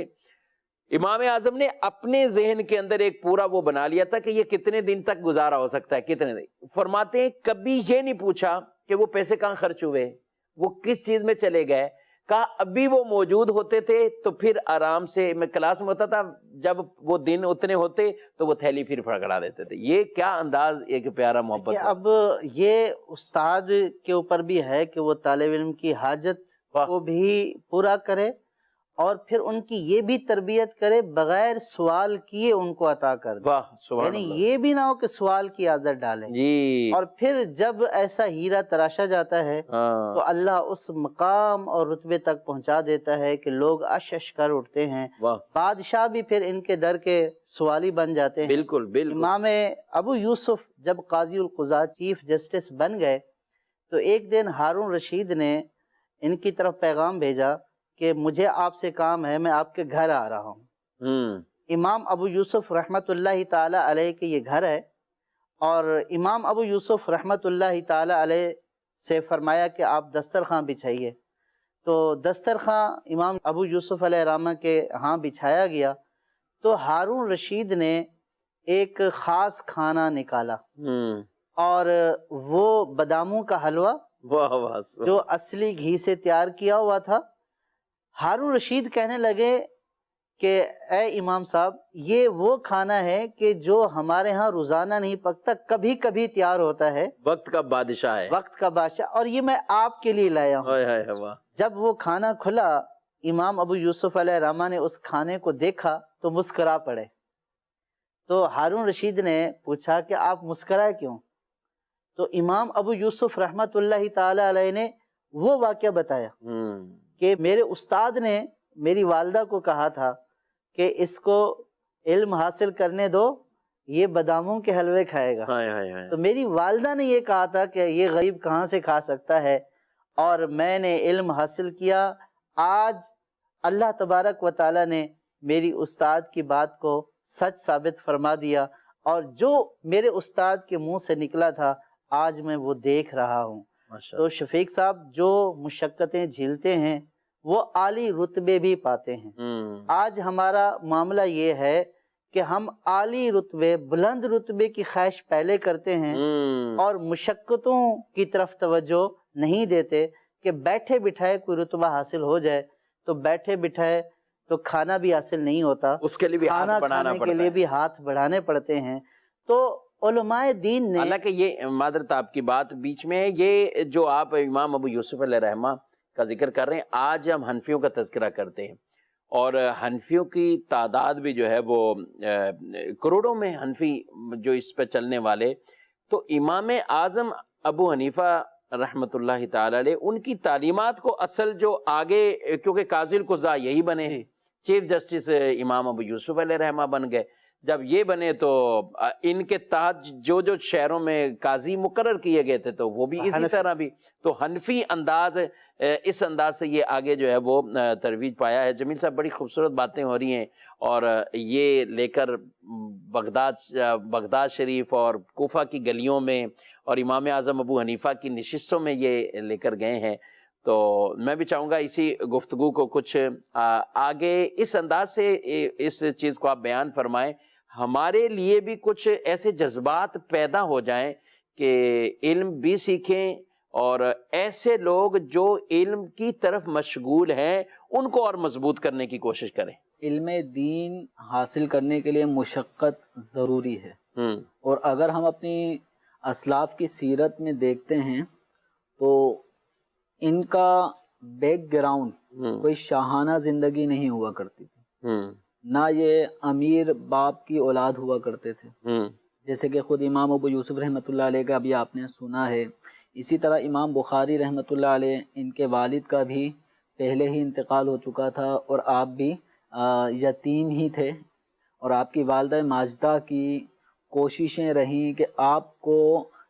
امام اعظم نے اپنے ذہن کے اندر ایک پورا وہ بنا لیا تھا کہ یہ کتنے دن تک گزارا ہو سکتا ہے، کتنے دن۔ فرماتے ہیں کبھی یہ نہیں پوچھا کہ وہ پیسے کہاں خرچ ہوئے، وہ کس چیز میں چلے گئے، کہا ابھی وہ موجود ہوتے تھے تو پھر آرام سے، میں کلاس میں ہوتا تھا، جب وہ دن اتنے ہوتے تو وہ تھیلی پھر پکڑا دیتے تھے۔ یہ کیا انداز، ایک پیارا محبت ہے۔ اب یہ استاد کے اوپر بھی ہے کہ وہ طالب علم کی حاجت کو بھی پورا کرے، اور پھر ان کی یہ بھی تربیت کرے بغیر سوال کیے ان کو عطا کر دے، یعنی یہ بھی نہ ہو کہ سوال کی عادت ڈالے جی۔ اور پھر جب ایسا ہیرا تراشا جاتا ہے تو اللہ اس مقام اور رتبے تک پہنچا دیتا ہے کہ لوگ اش کر اٹھتے ہیں، بادشاہ بھی پھر ان کے در کے سوالی بن جاتے ہیں۔ بالکل بالکل۔ امام ابو یوسف جب قاضی القضات چیف جسٹس بن گئے تو ایک دن ہارون رشید نے ان کی طرف پیغام بھیجا کہ مجھے آپ سے کام ہے، میں آپ کے گھر آ رہا ہوں۔ امام ابو یوسف رحمت اللہ تعالی علیہ کے یہ گھر ہے، اور امام ابو یوسف رحمت اللہ تعالی علیہ سے فرمایا کہ آپ دسترخوان بچھائیے، تو دسترخوان امام ابو یوسف علیہ الرحمہ کے ہاں بچھایا گیا، تو ہارون رشید نے ایک خاص کھانا نکالا، اور وہ باداموں کا حلوہ جو اصلی گھی سے تیار کیا ہوا تھا۔ ہارون رشید کہنے لگے کہ اے امام صاحب، یہ وہ کھانا ہے کہ جو ہمارے ہاں روزانہ نہیں پکتا، کبھی کبھی تیار ہوتا ہے، وقت کا بادشاہ ہے، وقت کا بادشاہ، اور یہ میں آپ کے لیے لایا ہوں۔ جب وہ کھانا کھلا، امام ابو یوسف علیہ الرحمہ نے اس کھانے کو دیکھا تو مسکرا پڑے۔ تو ہارون رشید نے پوچھا کہ آپ مسکرائے کیوں؟ تو امام ابو یوسف رحمت اللہ تعالی علیہ نے وہ واقعہ بتایا کہ میرے استاد نے میری والدہ کو کہا تھا کہ اس کو علم حاصل کرنے دو، یہ باداموں کے حلوے کھائے گا۔ تو میری والدہ نے یہ کہا تھا کہ یہ غریب کہاں سے کھا سکتا ہے، اور میں نے علم حاصل کیا۔ آج اللہ تبارک و تعالی نے میری استاد کی بات کو سچ ثابت فرما دیا، اور جو میرے استاد کے منہ سے نکلا تھا آج میں وہ دیکھ رہا ہوں۔ تو شفیق صاحب جو مشقتیں جھیلتے ہیں وہ عالی رتبے بھی پاتے ہیں۔ آج ہمارا معاملہ یہ ہے کہ ہم عالی رتبے، بلند رتبے کی خواہش پہلے کرتے ہیں اور مشقتوں کی طرف توجہ نہیں دیتے کہ بیٹھے بٹھائے کوئی رتبہ حاصل ہو جائے، تو بیٹھے بٹھائے تو کھانا بھی حاصل نہیں ہوتا، اس کے لیے بھی کھانا کھانے کے لیے بھی ہاتھ بڑھانے پڑتے ہیں۔ تو علماء دین نے، حالانکہ یہ معذرت آپ کی بات بیچ میں ہے، یہ جو آپ امام ابو یوسف علیہ رحمہ کا ذکر کر رہے ہیں، آج ہم حنفیوں کا تذکرہ کرتے ہیں، اور حنفیوں کی تعداد بھی جو ہے وہ کروڑوں میں، حنفی جو اس پہ چلنے والے، تو امام اعظم ابو حنیفہ رحمۃ اللہ تعالی علیہ، ان کی تعلیمات کو اصل جو آگے، کیونکہ قاضی القضاء یہی بنے ہیں، چیف جسٹس امام ابو یوسف علیہ رحمہ بن گئے، جب یہ بنے تو ان کے تحت جو جو شہروں میں قاضی مقرر کیے گئے تھے تو وہ بھی اسی طرح بھی، تو حنفی انداز، اس انداز سے یہ آگے جو ہے وہ ترویج پایا ہے۔ جمیل صاحب بڑی خوبصورت باتیں ہو رہی ہیں، اور یہ لے کر بغداد شریف اور کوفہ کی گلیوں میں اور امام اعظم ابو حنیفہ کی نشستوں میں یہ لے کر گئے ہیں۔ تو میں بھی چاہوں گا اسی گفتگو کو کچھ آگے اس انداز سے اس چیز کو آپ بیان فرمائیں، ہمارے لیے بھی کچھ ایسے جذبات پیدا ہو جائیں کہ علم بھی سیکھیں، اور ایسے لوگ جو علم کی طرف مشغول ہیں ان کو اور مضبوط کرنے کی کوشش کریں۔ علم دین حاصل کرنے کے لیے مشقت ضروری ہے، اور اگر ہم اپنی اسلاف کی سیرت میں دیکھتے ہیں تو ان کا بیک گراؤنڈ کوئی شاہانہ زندگی نہیں ہوا کرتی تھی، نہ یہ امیر باپ کی اولاد ہوا کرتے تھے، جیسے کہ خود امام ابو یوسف رحمۃ اللہ علیہ کا ابھی آپ نے سنا ہے۔ اسی طرح امام بخاری رحمۃ اللہ علیہ، ان کے والد کا بھی پہلے ہی انتقال ہو چکا تھا، اور آپ بھی یتیم ہی تھے، اور آپ کی والدہ ماجدہ کی کوششیں رہیں کہ آپ کو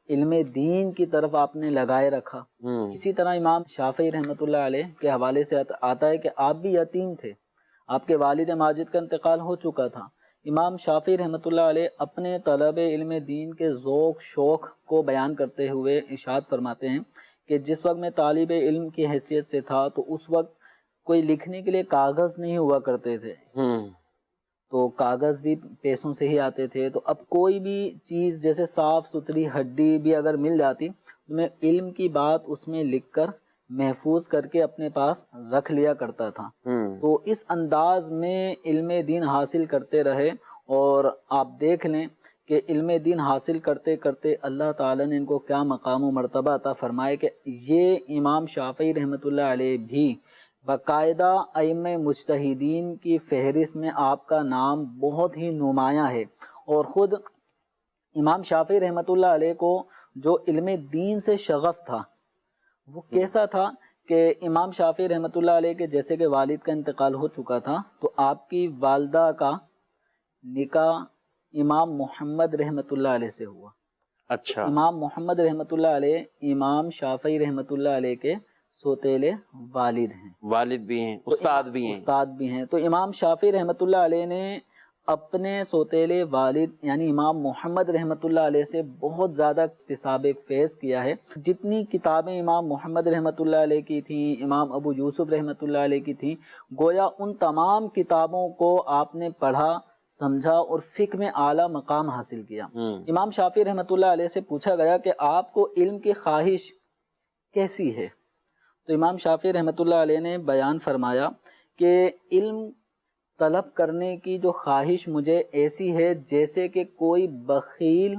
علم دین کی طرف آپ نے لگائے رکھا۔ اسی طرح امام شافعی رحمۃ اللہ علیہ کے حوالے سے آتا ہے کہ آپ بھی یتیم تھے، آپ کے والد ماجد کا انتقال ہو چکا تھا۔ امام شافعی رحمۃ اللہ علیہ اپنے طلب علم دین کے ذوق شوق کو بیان کرتے ہوئے ارشاد فرماتے ہیں کہ جس وقت میں طالب علم کی حیثیت سے تھا تو اس وقت کوئی لکھنے کے لیے کاغذ نہیں ہوا کرتے تھے، تو کاغذ بھی پیسوں سے ہی آتے تھے، تو اب کوئی بھی چیز جیسے صاف ستھری ہڈی بھی اگر مل جاتی تو میں علم کی بات اس میں لکھ کر محفوظ کر کے اپنے پاس رکھ لیا کرتا تھا۔ تو اس انداز میں علم دین حاصل کرتے رہے، اور آپ دیکھ لیں کہ علم دین حاصل کرتے کرتے اللہ تعالیٰ نے ان کو کیا مقام و مرتبہ عطا فرمائے کہ یہ امام شافعی رحمۃ اللہ علیہ بھی باقاعدہ ائمہ مجتہدین کی فہرست میں آپ کا نام بہت ہی نمایاں ہے۔ اور خود امام شافعی رحمۃ اللہ علیہ کو جو علم دین سے شغف تھا وہ کیسا تھا کہ امام شافعی رحمۃ اللہ علیہ کے جیسے کہ والد کا انتقال ہو چکا تھا تو آپ کی والدہ کا نکاح امام محمد رحمۃ اللہ علیہ سے ہوا۔ اچھا، امام محمد رحمۃ اللہ علیہ امام شافعی رحمۃ اللہ علیہ کے سوتیلے والد ہیں، والد بھی ہیں، استاد بھی ہیں، استاد بھی ہیں۔ تو امام شافعی رحمۃ اللہ علیہ نے اپنے سوتیلے والد یعنی امام محمد رحمۃ اللہ علیہ سے بہت زیادہ اکتساب فیض کیا ہے۔ جتنی کتابیں امام محمد رحمۃ اللہ علیہ کی تھیں، امام ابو یوسف رحمۃ اللہ علیہ کی تھیں، گویا ان تمام کتابوں کو آپ نے پڑھا، سمجھا اور فقہ میں اعلیٰ مقام حاصل کیا۔ امام شافعی رحمۃ اللہ علیہ سے پوچھا گیا کہ آپ کو علم کی خواہش کیسی ہے؟ تو امام شافعی رحمۃ اللہ علیہ نے بیان فرمایا کہ علم طلب کرنے کی جو خواہش مجھے ایسی ہے جیسے کہ کوئی بخیل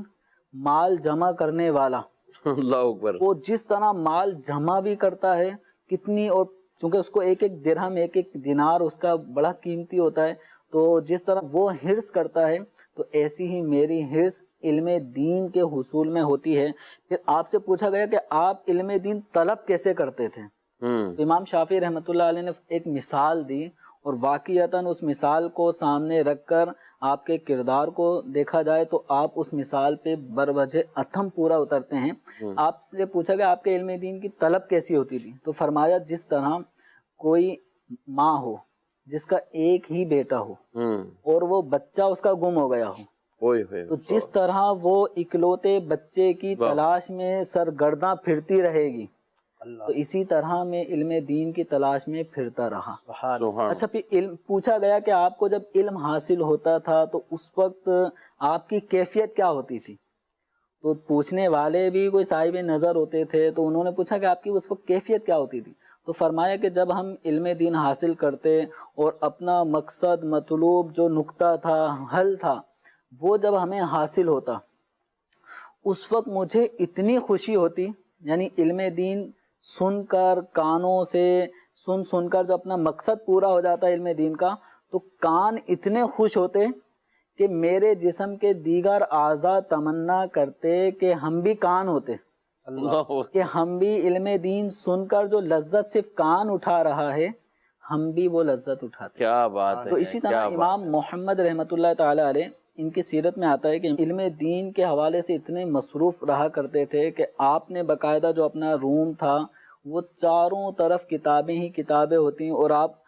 مال جمع کرنے والا، اللہ اکبر، وہ جس طرح مال جمع بھی کرتا ہے کتنی، اور چونکہ اس کو ایک ایک درہم ایک ایک دینار اس کا بڑا قیمتی ہوتا ہے، تو جس طرح وہ حرص کرتا ہے تو ایسی ہی میری حرص علم دین کے حصول میں ہوتی ہے۔ پھر آپ سے پوچھا گیا کہ آپ علم دین طلب کیسے کرتے تھے؟ تو امام شافعی رحمۃ اللہ علیہ نے ایک مثال دی، اور واقعتاً اس مثال کو سامنے رکھ کر آپ کے کردار کو دیکھا جائے تو آپ اس مثال پہ بروجہ اتم پورا اترتے ہیں۔ آپ سے پوچھا گیا آپ کے علم دین کی طلب کیسی ہوتی تھی؟ تو فرمایا جس طرح کوئی ماں ہو جس کا ایک ہی بیٹا ہو اور وہ بچہ اس کا گم ہو گیا ہو، تو جس طرح وہ اکلوتے بچے کی تلاش میں سرگرداں پھرتی رہے گی، تو اسی طرح میں علم دین کی تلاش میں پھرتا رہا۔ اچھا، پھر علم پوچھا گیا کہ آپ کو جب علم حاصل ہوتا تھا تو اس وقت آپ کی کیفیت کیا ہوتی تھی؟ تو پوچھنے والے بھی کوئی صاحب نظر ہوتے تھے، تو انہوں نے پوچھا کہ آپ کی اس وقت کیفیت کیا ہوتی تھی؟ تو فرمایا کہ جب ہم علم دین حاصل کرتے اور اپنا مقصد مطلوب جو نقطہ تھا حل تھا وہ جب ہمیں حاصل ہوتا، اس وقت مجھے اتنی خوشی ہوتی، یعنی علم دین سن کر کانوں سے سن کر جو اپنا مقصد پورا ہو جاتا ہے علم دین کا، تو کان اتنے خوش ہوتے کہ میرے جسم کے دیگر اعضاء تمنا کرتے کہ ہم بھی کان ہوتے، کہ ہم بھی علم دین سن کر جو لذت صرف کان اٹھا رہا ہے، ہم بھی وہ لذت اٹھاتے ہیں۔ کیا بات ہے! تو اسی طرح امام محمد رحمۃ اللہ تعالی علیہ، ان کی سیرت میں آتا ہے کہ علم دین کے حوالے سے اتنے مصروف رہا کرتے تھے کہ آپ نے باقاعدہ جو اپنا روم تھا وہ چاروں طرف کتابیں ہی کتابیں ہوتی، اور آپ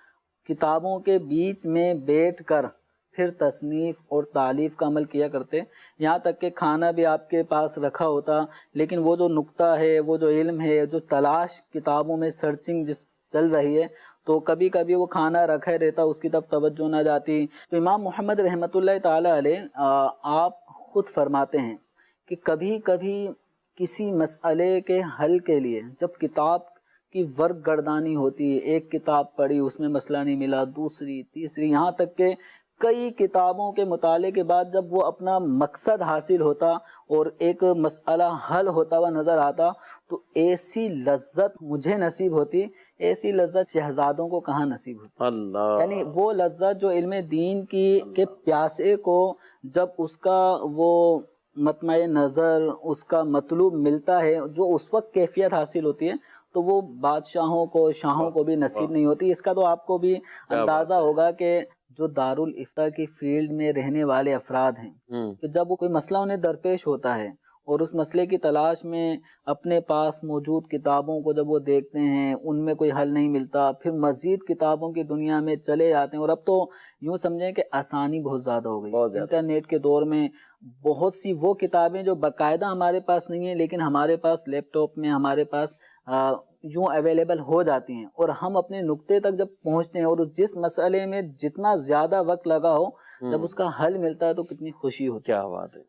کتابوں کے بیچ میں بیٹھ کر پھر تصنیف اور تالیف کا عمل کیا کرتے، یہاں تک کہ کھانا بھی آپ کے پاس رکھا ہوتا، لیکن وہ جو نقطہ ہے، وہ جو علم ہے، جو تلاش کتابوں میں سرچنگ جس چل رہی ہے، تو کبھی کبھی وہ کھانا رکھے رہتا، اس کی طرف توجہ نہ جاتی۔ تو امام محمد رحمۃ اللہ تعالی علیہ آپ خود فرماتے ہیں کہ کبھی کبھی کسی مسئلے کے حل کے لیے جب کتاب کی ورق گردانی ہوتی ہے، ایک کتاب پڑھی، اس میں مسئلہ نہیں ملا، دوسری تیسری، یہاں تک کہ کئی کتابوں کے مطالعے کے بعد جب وہ اپنا مقصد حاصل ہوتا اور ایک مسئلہ حل ہوتا ہوا نظر آتا، تو ایسی لذت مجھے نصیب ہوتی، ایسی لذت شہزادوں کو کہاں نصیب ہوتی۔ اللہ، یعنی وہ لذت جو علم دین کی کے پیاسے کو جب اس کا وہ مطمع نظر، اس کا مطلوب ملتا ہے، جو اس وقت کیفیت حاصل ہوتی ہے، تو وہ بادشاہوں کو، شاہوں کو بھی نصیب نہیں ہوتی۔ اس کا تو آپ کو بھی اندازہ ہوگا کہ جو دارالافتاء کی فیلڈ میں رہنے والے افراد ہیں، کہ جب وہ کوئی مسئلہ انہیں درپیش ہوتا ہے اور اس مسئلے کی تلاش میں اپنے پاس موجود کتابوں کو جب وہ دیکھتے ہیں، ان میں کوئی حل نہیں ملتا، پھر مزید کتابوں کی دنیا میں چلے جاتے ہیں۔ اور اب تو یوں سمجھیں کہ آسانی بہت زیادہ ہو گئی، انٹرنیٹ کے دور میں بہت سی وہ کتابیں جو باقاعدہ ہمارے پاس نہیں ہیں، لیکن ہمارے پاس لیپ ٹاپ میں، ہمارے پاس یوں اویلیبل ہو جاتی ہیں، اور ہم اپنے نقطے تک جب پہنچتے ہیں اور جس مسئلے میں جتنا زیادہ وقت لگا ہو، جب اس کا حل ملتا ہے تو کتنی خوشی ہوتی ہے۔ کیا بات ہے!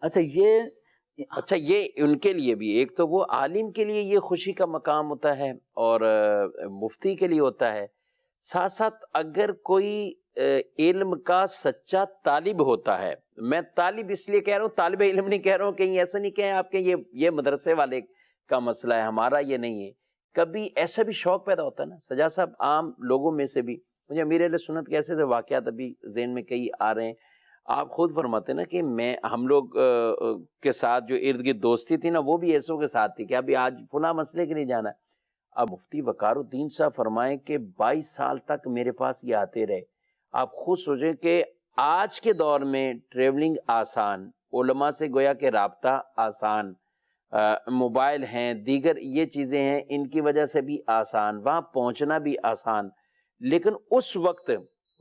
اچھا یہ ان کے لیے بھی، ایک تو وہ عالم کے لیے یہ خوشی کا مقام ہوتا ہے اور مفتی کے لیے ہوتا ہے، ساتھ ساتھ اگر کوئی علم کا سچا طالب ہوتا ہے، میں طالب اس لیے کہہ رہا ہوں، طالب علم نہیں کہہ رہا ہوں، کہیں ایسا نہیں کہیں آپ کہ یہ مدرسے والے کا مسئلہ ہے، ہمارا یہ نہیں ہے۔ کبھی ایسا بھی شوق پیدا ہوتا ہے نا سجاد صاحب، عام لوگوں میں سے بھی، مجھے امیر اہل سنت کے ایسے واقعات ابھی ذہن میں کئی آ رہے ہیں، آپ خود فرماتے ہیں نا کہ ہم لوگ کے ساتھ جو ارد گرد دوستی تھی نا، وہ بھی ایسوں کے ساتھ تھی کہ ابھی آج فلاں مسئلے کے لیے جانا ہے۔ اب مفتی وقار الدین صاحب فرمائیں کہ 22 سال تک میرے پاس یہ آتے رہے۔ آپ خود سوچیں کہ آج کے دور میں ٹریولنگ آسان، علماء سے گویا کہ رابطہ آسان، موبائل ہیں، دیگر یہ چیزیں ہیں، ان کی وجہ سے بھی آسان، وہاں پہنچنا بھی آسان، لیکن اس وقت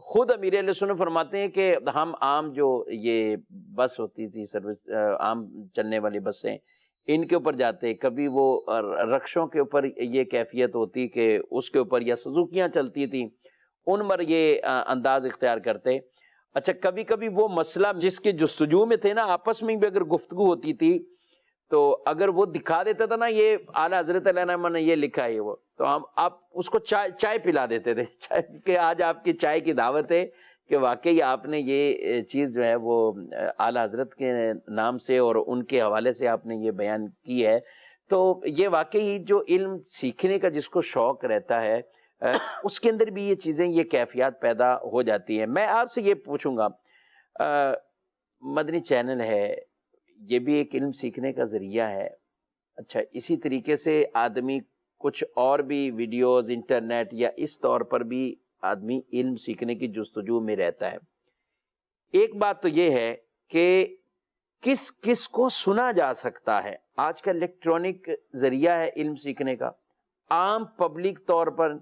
خود امیر اہل سنت فرماتے ہیں کہ ہم عام جو یہ بس ہوتی تھی، سروس عام چلنے والی بسیں، ان کے اوپر جاتے، کبھی وہ رکشوں کے اوپر یہ کیفیت ہوتی کہ اس کے اوپر، یا سزوکیاں چلتی تھیں ان پر یہ انداز اختیار کرتے۔ اچھا کبھی کبھی وہ مسئلہ جس کے جستجو میں تھے نا، آپس میں بھی اگر گفتگو ہوتی تھی تو اگر وہ دکھا دیتا تھا نا، یہ اعلیٰ حضرت علیہ السلام نے یہ لکھا ہے، وہ تو آپ اس کو چائے پلا دیتے تھے، چائے کہ آج آپ کی چائے کی دعوت ہے، کہ واقعی آپ نے یہ چیز جو ہے وہ اعلیٰ حضرت کے نام سے اور ان کے حوالے سے آپ نے یہ بیان کی ہے۔ تو یہ واقعی جو علم سیکھنے کا جس کو شوق رہتا ہے، اس کے اندر بھی یہ چیزیں، یہ کیفیات پیدا ہو جاتی ہیں۔ میں آپ سے یہ پوچھوں گا، مدنی چینل ہے، یہ بھی ایک علم سیکھنے کا ذریعہ ہے۔ اچھا اسی طریقے سے آدمی کچھ اور بھی ویڈیوز، انٹرنیٹ یا اس طور پر بھی آدمی علم سیکھنے کی جستجو میں رہتا ہے۔ ایک بات تو یہ ہے کہ کس کس کو سنا جا سکتا ہے، آج کا الیکٹرانک ذریعہ ہے علم سیکھنے کا، عام پبلک طور پر،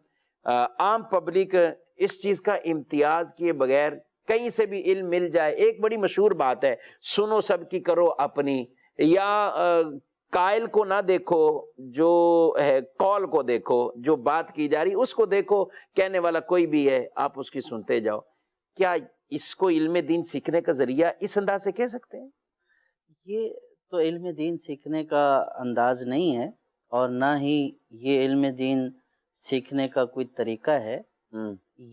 عام پبلک اس چیز کا امتیاز کیے بغیر کہیں سے بھی علم مل جائے۔ ایک بڑی مشہور بات ہے، سنو سب کی کرو اپنی، یا قائل کو نہ دیکھو، جو ہے قول کو دیکھو، جو بات کی جا رہی اس کو دیکھو، کہنے والا کوئی بھی ہے آپ اس کی سنتے جاؤ۔ کیا اس کو علم دین سیکھنے کا ذریعہ اس انداز سے کہہ سکتے ہیں؟ یہ تو علم دین سیکھنے کا انداز نہیں ہے، اور نہ ہی یہ علم دین سیکھنے کا کوئی طریقہ ہے۔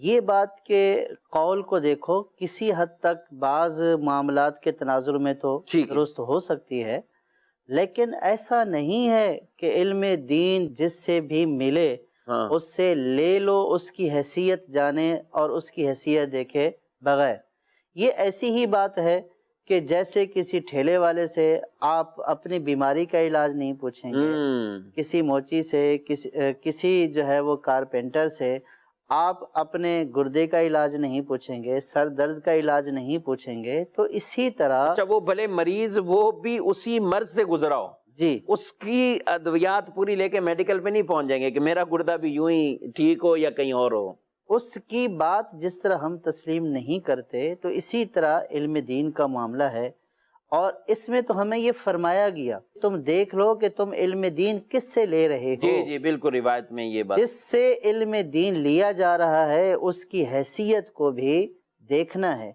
یہ بات کہ قول کو دیکھو کسی حد تک بعض معاملات کے تناظر میں تو درست ہو سکتی ہے، لیکن ایسا نہیں ہے کہ علم دین جس سے بھی ملے اس سے لے لو، اس کی حیثیت جانے اور اس کی حیثیت دیکھے بغیر۔ یہ ایسی ہی بات ہے کہ جیسے کسی ٹھیلے والے سے آپ اپنی بیماری کا علاج نہیں پوچھیں گے، کسی موچی سے، کسی جو ہے وہ کارپینٹر سے آپ اپنے گردے کا علاج نہیں پوچھیں گے، سر درد کا علاج نہیں پوچھیں گے، تو اسی طرح اچھا وہ بھلے مریض وہ بھی اسی مرض سے گزرا ہو، جی اس کی ادویات پوری لے کے میڈیکل پہ نہیں پہنچ جائیں گے کہ میرا گردہ بھی یوں ہی ٹھیک ہو یا کہیں اور ہو. اس کی بات جس طرح ہم تسلیم نہیں کرتے تو اسی طرح علم دین کا معاملہ ہے، اور اس میں تو ہمیں یہ فرمایا گیا تم دیکھ لو کہ تم علم دین کس سے لے رہے ہو. جی جی بالکل، روایت میں یہ بات. جس سے علم دین لیا جا رہا ہے اس کی حیثیت کو بھی دیکھنا ہے.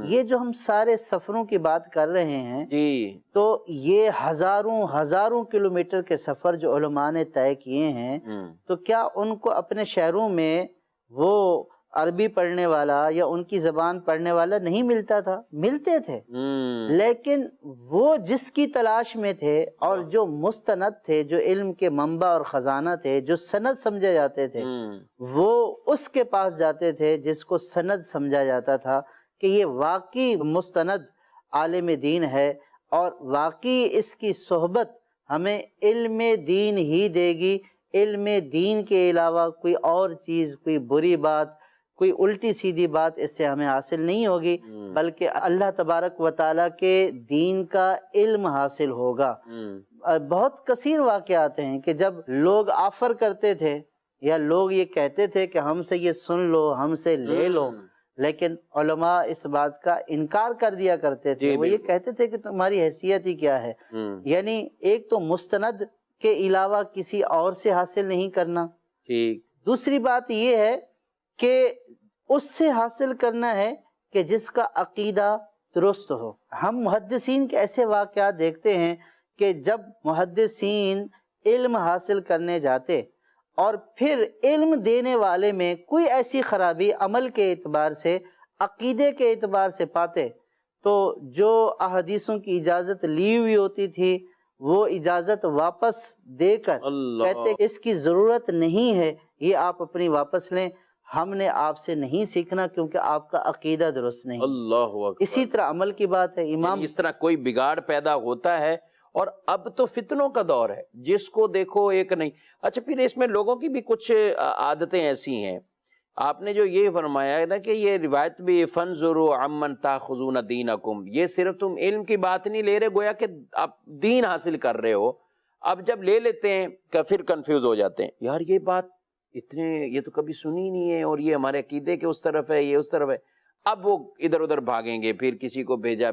یہ جو ہم سارے سفروں کی بات کر رہے ہیں جی تو یہ ہزاروں کلومیٹر کے سفر جو علماء نے طے کیے ہیں، تو کیا ان کو اپنے شہروں میں وہ عربی پڑھنے والا یا ان کی زبان پڑھنے والا نہیں ملتا تھا؟ ملتے تھے، لیکن وہ جس کی تلاش میں تھے اور جو مستند تھے، جو علم کے منبع اور خزانہ تھے، جو سند سمجھے جاتے تھے، وہ اس کے پاس جاتے تھے جس کو سند سمجھا جاتا تھا کہ یہ واقعی مستند عالم دین ہے، اور واقعی اس کی صحبت ہمیں علم دین ہی دے گی. علم دین کے علاوہ کوئی اور چیز، کوئی بری بات، کوئی الٹی سیدھی بات اس سے ہمیں حاصل نہیں ہوگی، بلکہ اللہ تبارک و تعالیٰ کے دین کا علم حاصل ہوگا. بہت کثیر واقعات ہیں کہ جب لوگ آفر کرتے تھے یا لوگ یہ کہتے تھے کہ ہم سے یہ سن لو، ہم سے لے لو، لیکن علماء اس بات کا انکار کر دیا کرتے تھے. وہ یہ کہتے تھے کہ تمہاری حیثیت ہی کیا ہے، یعنی ایک تو مستند کے علاوہ کسی اور سے حاصل نہیں کرنا، دوسری بات یہ ہے کہ اس سے حاصل کرنا ہے کہ جس کا عقیدہ درست ہو. ہم محدثین کے ایسے واقعات دیکھتے ہیں کہ جب محدثین علم حاصل کرنے جاتے اور پھر علم دینے والے میں کوئی ایسی خرابی عمل کے اعتبار سے، عقیدے کے اعتبار سے پاتے، تو جو احادیثوں کی اجازت لی ہوئی ہوتی تھی وہ اجازت واپس دے کر کہتے اس کی ضرورت نہیں ہے، یہ آپ اپنی واپس لیں، ہم نے آپ سے نہیں سیکھنا کیونکہ آپ کا عقیدہ درست نہیں. اللہ اکبر. اسی طرح عمل کی بات ہے. امام اس طرح کوئی بگاڑ پیدا ہوتا ہے، اور اب تو فتنوں کا دور ہے، جس کو دیکھو ایک نہیں. اچھا پھر اس میں لوگوں کی بھی کچھ عادتیں ایسی ہیں. آپ نے جو یہ فرمایا ہے نا کہ یہ روایت بھی فَانظُرُوا عَمَّنْ تَأْخُذُونَ دِينَكُمْ، یہ صرف تم علم کی بات نہیں لے رہے، گویا کہ آپ دین حاصل کر رہے ہو. اب جب لے لیتے ہیں کہ پھر کنفیوز ہو جاتے ہیں، یار یہ بات یہ تو کبھی سنی نہیں ہے، اور یہ ہمارے عقیدے کے اس طرف ہے، یہ اس طرف ہے. اب وہ ادھر ادھر بھاگیں گے، پھر کسی کو بھیجا،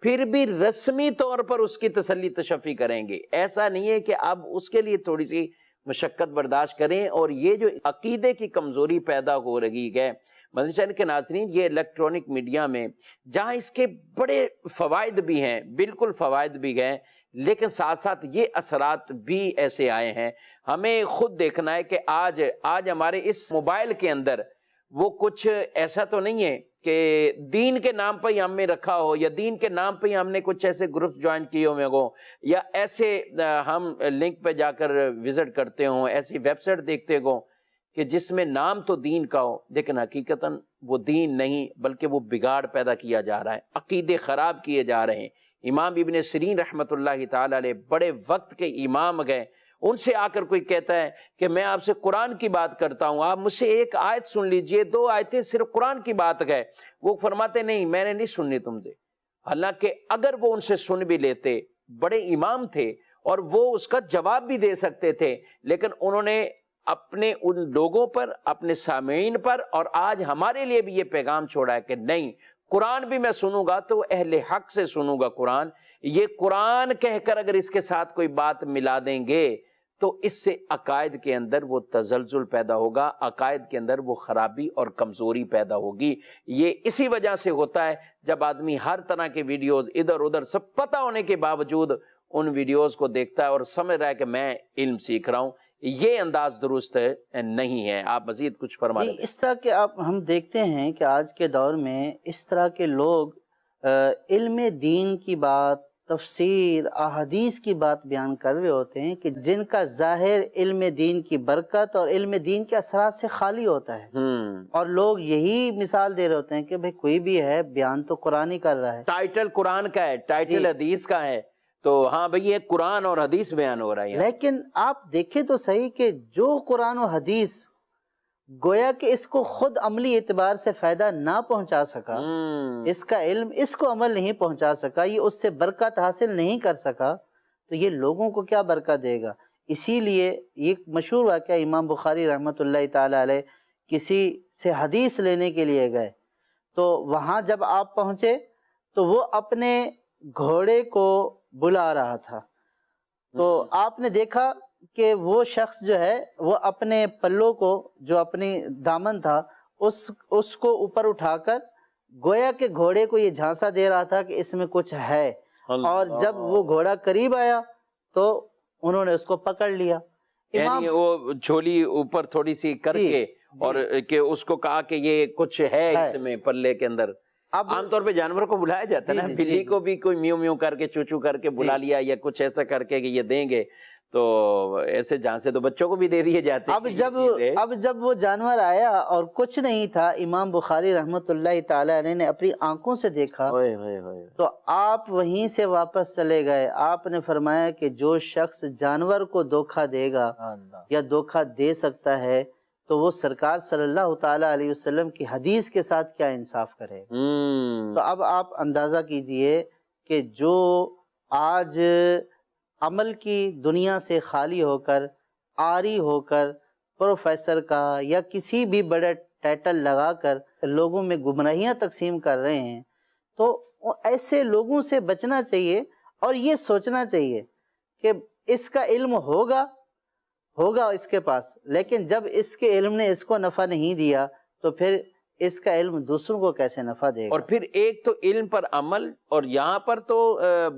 پھر بھی رسمی طور پر اس کی تسلی تشفی کریں گے. ایسا نہیں ہے کہ اب اس کے لیے تھوڑی سی مشقت برداشت کریں. اور یہ جو عقیدے کی کمزوری پیدا ہو رہی ہے مدنی چینل کے ناظرین، یہ الیکٹرانک میڈیا میں جہاں اس کے بڑے فوائد بھی ہیں، بالکل فوائد بھی ہیں، لیکن ساتھ ساتھ یہ اثرات بھی ایسے آئے ہیں. ہمیں خود دیکھنا ہے کہ آج ہمارے اس موبائل کے اندر وہ کچھ ایسا تو نہیں ہے کہ دین کے نام پہ ہی ہم نے رکھا ہو، یا دین کے نام پہ ہی ہم نے کچھ ایسے گروپس جوائن کیے ہوئے ہوں، یا ایسے ہم لنک پہ جا کر وزٹ کرتے ہوں، ایسی ویب سائٹ دیکھتے ہوں کہ جس میں نام تو دین کا ہو لیکن حقیقتاً وہ دین نہیں، بلکہ وہ بگاڑ پیدا کیا جا رہا ہے، عقیدے خراب کیے جا رہے ہیں. امام ابن سیرین رحمۃ اللہ تعالی علیہ بڑے وقت کے امام گئے، ان سے آ کر کوئی کہتا ہے کہ میں آپ سے قرآن کی بات کرتا ہوں، آپ مجھ سے ایک آیت سن لیجئے، 2 آیتیں صرف قرآن کی بات گئے. وہ فرماتے نہیں، میں نے نہیں سننی تم سے. حالانکہ اگر وہ ان سے سن بھی لیتے، بڑے امام تھے اور وہ اس کا جواب بھی دے سکتے تھے، لیکن انہوں نے اپنے ان لوگوں پر، اپنے سامعین پر، اور آج ہمارے لیے بھی یہ پیغام چھوڑا ہے کہ نہیں، قرآن بھی میں سنوں گا تو اہل حق سے سنوں گا. یہ قرآن کہہ کر اگر اس کے ساتھ کوئی بات ملا دیں گے تو اس سے عقائد کے اندر وہ تزلزل پیدا ہوگا، عقائد کے اندر وہ خرابی اور کمزوری پیدا ہوگی. یہ اسی وجہ سے ہوتا ہے جب آدمی ہر طرح کے ویڈیوز ادھر ادھر سب پتہ ہونے کے باوجود ان ویڈیوز کو دیکھتا ہے اور سمجھ رہا ہے کہ میں علم سیکھ رہا ہوں. یہ انداز درست نہیں ہے. آپ مزید کچھ فرما رہے ہیں؟ اس طرح کے ہم دیکھتے ہیں کہ آج کے دور میں اس طرح کے لوگ علم دین کی بات، تفسیر احادیث کی بات بیان کر رہے ہوتے ہیں کہ جن کا ظاہر علم دین کی برکت اور علم دین کے اثرات سے خالی ہوتا ہے، اور لوگ یہی مثال دے رہے ہوتے ہیں کہ بھئی کوئی بھی ہے بیان تو قرآن ہی کر رہا ہے، ٹائٹل قرآن کا ہے، ٹائٹل حدیث کا ہے، تو ہاں بھئی یہ قرآن اور حدیث بیان ہو رہا ہے۔ لیکن آپ دیکھیں تو صحیح کہ جو قرآن و حدیث گویا کہ اس کو خود عملی اعتبار سے فائدہ نہ پہنچا سکا، اس کا علم اس کو عمل نہیں پہنچا سکا، یہ اس سے برکت حاصل نہیں کر سکا، تو یہ لوگوں کو کیا برکت دے گا؟ اسی لیے یہ مشہور واقعہ امام بخاری رحمۃ اللہ تعالی علیہ کسی سے حدیث لینے کے لیے گئے، تو وہاں جب آپ پہنچے تو وہ اپنے گھوڑے کو بلا رہا تھا، تو آپ نے دیکھا کہ وہ شخص جو ہے وہ اپنے پلوں کو، جو اپنی دامن تھا اس کو اوپر اٹھا کر گویا کہ گھوڑے کو یہ جھانسا دے رہا تھا کہ اس میں کچھ ہے، اور جب وہ گھوڑا قریب آیا تو انہوں نے اس کو پکڑ لیا۔ یعنی وہ جھولی اوپر تھوڑی سی کر کے اور کہ اس کو کہا کہ یہ کچھ ہے اس میں پلے کے اندر۔ عام طور پہ جانور کو بلایا جاتا ہے نا، بلی کو بھی کوئی میو میو کر کے چوچو کر کے بلا لیا یا کچھ ایسا کر کے کہ یہ دیں گے، تو ایسے جہاں سے تو بچوں کو بھی دے دیے جاتے ہیں۔ اب جب وہ جانور آیا اور کچھ نہیں تھا، امام بخاری رحمۃ اللہ تعالی علیہ نے اپنی آنکھوں سے دیکھا تو آپ وہیں سے واپس چلے گئے۔ آپ نے فرمایا کہ جو شخص جانور کو دھوکہ دے گا یا دھوکہ دے سکتا ہے تو وہ سرکار صلی اللہ تعالی علیہ وسلم کی حدیث کے ساتھ کیا انصاف کرے گا؟ تو اب آپ اندازہ کیجئے کہ جو آج عمل کی دنیا سے خالی ہو کر، عاری ہو کر، پروفیسر کا یا کسی بھی بڑے ٹائٹل لگا کر لوگوں میں گمراہیاں تقسیم کر رہے ہیں، تو ایسے لوگوں سے بچنا چاہیے اور یہ سوچنا چاہیے کہ اس کا علم ہوگا اس کے پاس، لیکن جب اس کے علم نے اس کو نفع نہیں دیا تو پھر اس کا علم دوسروں کو کیسے نفع دے گا؟ اور پھر ایک تو علم پر عمل، اور یہاں پر تو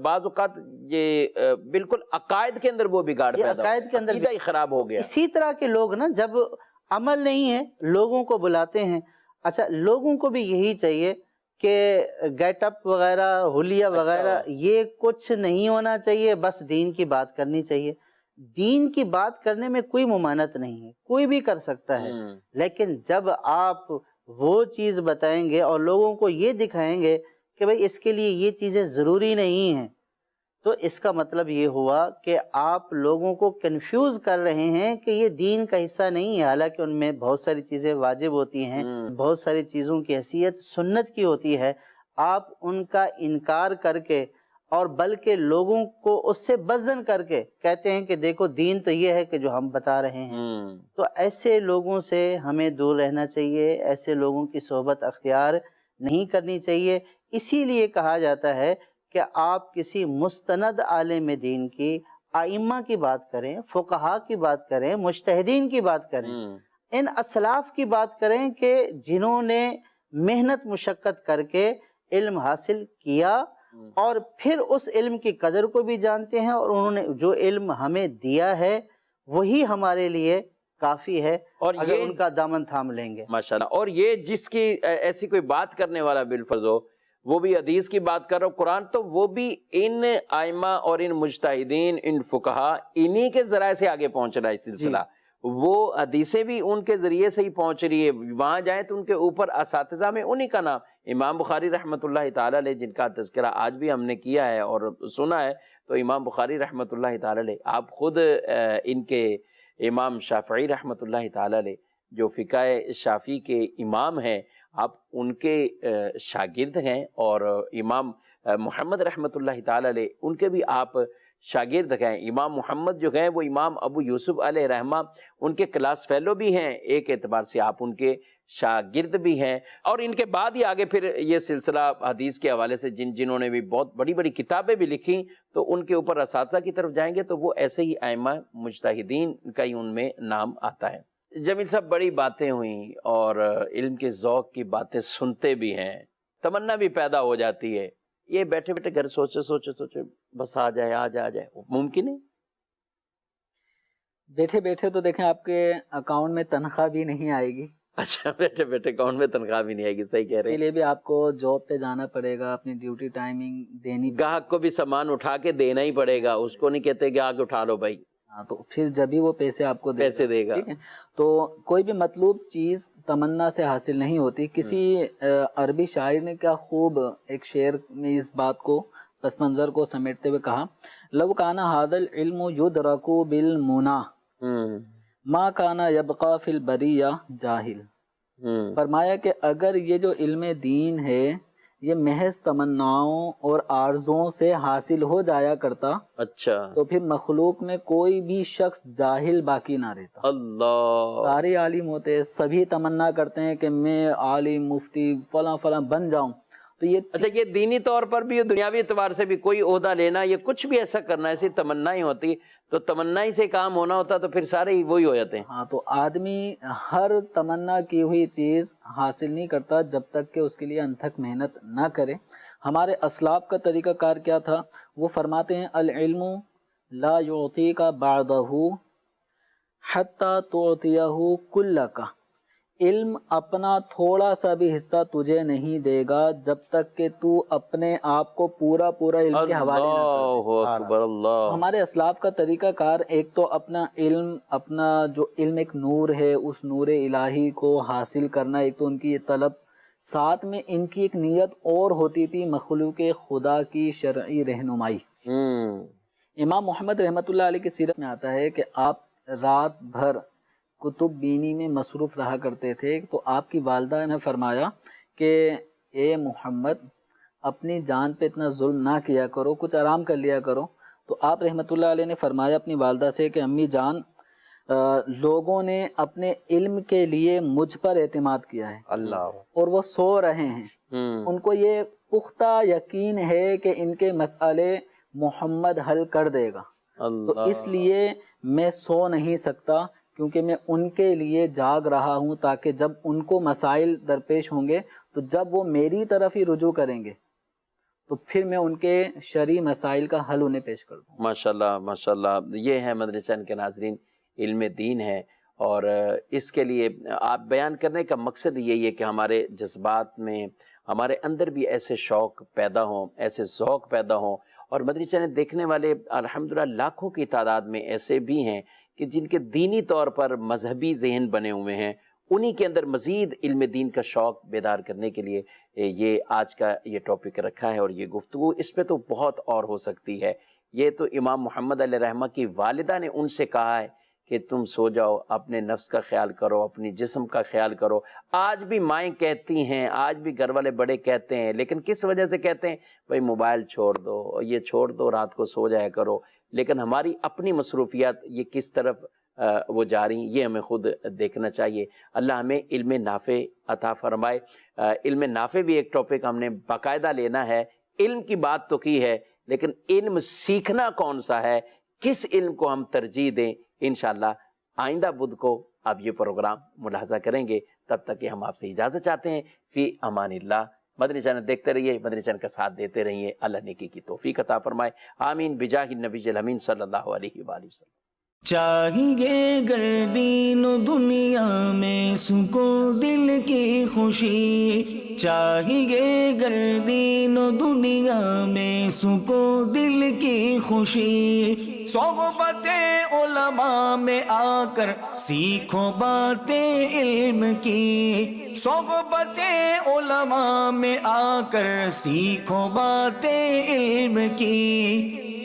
بعض اوقات یہ بالکل عقائد کے اندر وہ بگاڑ پیدا ہوتا ہے، عقیدہ ہی خراب ہو گیا۔ اسی طرح کے لوگ نا جب عمل نہیں ہے لوگوں کو بلاتے ہیں، اچھا لوگوں کو بھی یہی چاہیے کہ گیٹ اپ وغیرہ، حلیہ وغیرہ یہ کچھ نہیں ہونا چاہیے، بس دین کی بات کرنی چاہیے۔ دین کی بات کرنے میں کوئی ممانعت نہیں ہے، کوئی بھی کر سکتا ہے، لیکن جب آپ وہ چیز بتائیں گے اور لوگوں کو یہ دکھائیں گے کہ بھئی اس کے لیے یہ چیزیں ضروری نہیں ہیں، تو اس کا مطلب یہ ہوا کہ آپ لوگوں کو کنفیوز کر رہے ہیں کہ یہ دین کا حصہ نہیں ہے، حالانکہ ان میں بہت ساری چیزیں واجب ہوتی ہیں، بہت ساری چیزوں کی حیثیت سنت کی ہوتی ہے، آپ ان کا انکار کر کے اور بلکہ لوگوں کو اس سے بزن کر کے کہتے ہیں کہ دیکھو دین تو یہ ہے کہ جو ہم بتا رہے ہیں۔ تو ایسے لوگوں سے ہمیں دور رہنا چاہیے، ایسے لوگوں کی صحبت اختیار نہیں کرنی چاہیے۔ اسی لیے کہا جاتا ہے کہ آپ کسی مستند عالم دین کی، ائمہ کی بات کریں، فقہا کی بات کریں، مجتہدین کی بات کریں، ان اسلاف کی بات کریں کہ جنہوں نے محنت مشقت کر کے علم حاصل کیا اور پھر اس علم کی قدر کو بھی جانتے ہیں، اور انہوں نے جو علم ہمیں دیا ہے وہی ہمارے لیے کافی ہے، اور اگر ان کا دامن تھام لیں گے۔ ماشاءاللہ۔ اور یہ جس کی ایسی کوئی بات کرنے والا بالفرض ہو، وہ بھی حدیث کی بات کر رہا ہو، قرآن، تو وہ بھی ان ائمہ اور ان مجتہدین، ان فقہا، انہی کے ذرائع سے آگے پہنچ رہا ہے سلسلہ۔ وہ حدیثیں بھی ان کے ذریعے سے ہی پہنچ رہی ہے، وہاں جائیں تو ان کے اوپر اساتذہ میں انہی کا نام، امام بخاری رحمۃ اللہ تعالی علیہ، جن کا تذکرہ آج بھی ہم نے کیا ہے اور سنا ہے، تو امام بخاری رحمۃ اللہ تعالی علیہ، آپ خود ان کے امام شافعی رحمۃ اللہ تعالی علیہ جو فقہ شافعی کے امام ہیں، آپ ان کے شاگرد ہیں، اور امام محمد رحمۃ اللہ تعالی علیہ ان کے بھی آپ شاگرد ہیں۔ امام محمد جو ہیں وہ امام ابو یوسف علیہ رحمہ ان کے کلاس فیلو بھی ہیں، ایک اعتبار سے آپ ان کے شاگرد بھی ہیں، اور ان کے بعد ہی آگے پھر یہ سلسلہ حدیث کے حوالے سے جنہوں نے بھی بہت بڑی بڑی کتابیں بھی لکھی، تو ان کے اوپر اساتذہ کی طرف جائیں گے تو وہ ایسے ہی ائمہ مجتہدین کا ہی ان میں نام آتا ہے۔ جمیل صاحب، بڑی باتیں ہوئیں اور علم کے ذوق کی باتیں سنتے بھی ہیں، تمنا بھی پیدا ہو جاتی ہے، یہ بیٹھے بیٹھے گھر سوچے بس آ جائے، ممکن ہے؟ بیٹھے بیٹھے تو دیکھیں آپ کے اکاؤنٹ میں تنخواہ بھی نہیں آئے گی، اچھا بیٹھے بیٹھے اکاؤنٹ میں تنخواہ بھی نہیں آئے گی، صحیح کہہ اس رہے کے ہیں. لیے بھی آپ کو جاب پہ جانا پڑے گا، اپنی ڈیوٹی ٹائمنگ دینی. گاہک کو بھی سامان اٹھا کے دینا ہی پڑے گا، اس کو نہیں کہتے کہ آگے اٹھا لو بھائی. ہاں تو پھر جب ہی وہ پیسے آپ کو پیسے دے گا. ٹھیک ہے. تو کوئی بھی مطلوب چیز تمنا سے حاصل نہیں ہوتی. کسی عربی شاعر نے کیا خوب ایک شعر میں اس بات کو پس منظر کو سمیٹتے ہوئے کہا، لو کانا ھذا العلم یدرک بالمنی ما کانا یبقى فی البریہ جاہل. فرمایا کہ اگر یہ جو علم دین ہے یہ محض تمناؤں اور آرزوں سے حاصل ہو جایا کرتا، اچھا تو پھر مخلوق میں کوئی بھی شخص جاہل باقی نہ رہتا. اللہ. سارے عالم ہوتے ہیں، سبھی تمنا کرتے ہیں کہ میں عالم مفتی فلاں فلاں بن جاؤں. تو یہ اچھا یہ دینی طور پر بھی، دنیاوی اعتبار سے بھی کوئی عہدہ لینا، یہ کچھ بھی ایسا کرنا، ایسی تمنا ہی ہوتی تو تمنا ہی سے کام ہونا ہوتا تو پھر سارے ہی وہی ہو جاتے ہیں. ہاں تو آدمی ہر تمنا کی ہوئی چیز حاصل نہیں کرتا جب تک کہ اس کے لیے انتھک محنت نہ کرے. ہمارے اسلاف کا طریقہ کار کیا تھا؟ وہ فرماتے ہیں العلم لا یعطیک بعدہ حتی تعطیہ کلک. علم اپنا تھوڑا سا بھی حصہ تجھے نہیں دے گا جب تک کہ تو اپنے آپ کو پورا پورا علم کے حوالے نہ کر دے. اللہ اکبر. اللہ. ہمارے اسلاف کا طریقہ کار ایک تو اپنا علم، اپنا جو علم ایک نور ہے، اس نور الہی کو حاصل کرنا، ایک تو ان کی یہ طلب، ساتھ میں ان کی ایک نیت اور ہوتی تھی مخلوق خدا کی شرعی رہنمائی. امام محمد رحمۃ اللہ علیہ کی سیرت میں آتا ہے کہ آپ رات بھر کتب بینی میں مصروف رہا کرتے تھے. تو آپ کی والدہ نے فرمایا کہ اے محمد اپنی جان پہ اتنا ظلم نہ کیا کرو، کچھ آرام کر لیا کرو. تو آپ رحمۃ اللہ علیہ نے فرمایا اپنی والدہ سے کہ امی جان، لوگوں نے اپنے علم کے لیے مجھ پر اعتماد کیا ہے اللہ، اور وہ سو رہے ہیں. ان کو یہ پختہ یقین ہے کہ ان کے مسئلے محمد حل کر دے گا. تو اس لیے میں سو نہیں سکتا، کیونکہ میں ان کے لیے جاگ رہا ہوں تاکہ جب ان کو مسائل درپیش ہوں گے تو جب وہ میری طرف ہی رجوع کریں گے تو پھر میں ان کے شرعی مسائل کا حل انہیں پیش کر دوں. ماشاءاللہ ماشاءاللہ. یہ ہے مدنی چینل کے ناظرین، علم دین ہے، اور اس کے لیے آپ بیان کرنے کا مقصد یہی ہے کہ ہمارے جذبات میں، ہمارے اندر بھی ایسے شوق پیدا ہوں، ایسے ذوق پیدا ہوں. اور مدنی چینل دیکھنے والے الحمدللہ لاکھوں کی تعداد میں ایسے بھی ہیں کہ جن کے دینی طور پر مذہبی ذہن بنے ہوئے ہیں، انہی کے اندر مزید علم دین کا شوق بیدار کرنے کے لیے یہ آج کا یہ ٹاپک رکھا ہے. اور یہ گفتگو اس پہ تو بہت اور ہو سکتی ہے. یہ تو امام محمد علیہ رحمہ کی والدہ نے ان سے کہا ہے کہ تم سو جاؤ، اپنے نفس کا خیال کرو، اپنی جسم کا خیال کرو. آج بھی مائیں کہتی ہیں، آج بھی گھر والے بڑے کہتے ہیں، لیکن کس وجہ سے کہتے ہیں؟ بھائی موبائل چھوڑ دو، یہ چھوڑ دو، رات کو سو جایا کرو. لیکن ہماری اپنی مصروفیات یہ کس طرف وہ جا رہی ہیں، یہ ہمیں خود دیکھنا چاہیے. اللہ ہمیں علم نافع عطا فرمائے. علم نافع بھی ایک ٹاپک ہم نے باقاعدہ لینا ہے. علم کی بات تو کی ہے، لیکن علم سیکھنا کون سا ہے، کس علم کو ہم ترجیح دیں، انشاءاللہ آئندہ بدھ کو آپ یہ پروگرام ملاحظہ کریں گے. تب تک کہ ہم آپ سے اجازت چاہتے ہیں. فی امان اللہ. مدنی چینل دیکھتے رہیے، مدنی چینل کا ساتھ دیتے رہیے. اللہ نیکی کی توفیق عطا فرمائے. آمین بجاہ النبی الامین صلی اللہ علیہ وآلہ وسلم. چاہیے گر دین و دنیا میں سکون دل کی خوشی، چاہیے گر دین و دنیا میں سکون دل کی خوشی، صحبت علماء میں آ کر سیکھو باتیں علم کی، صحبت علماء میں آ کر سیکھو باتیں علم کی.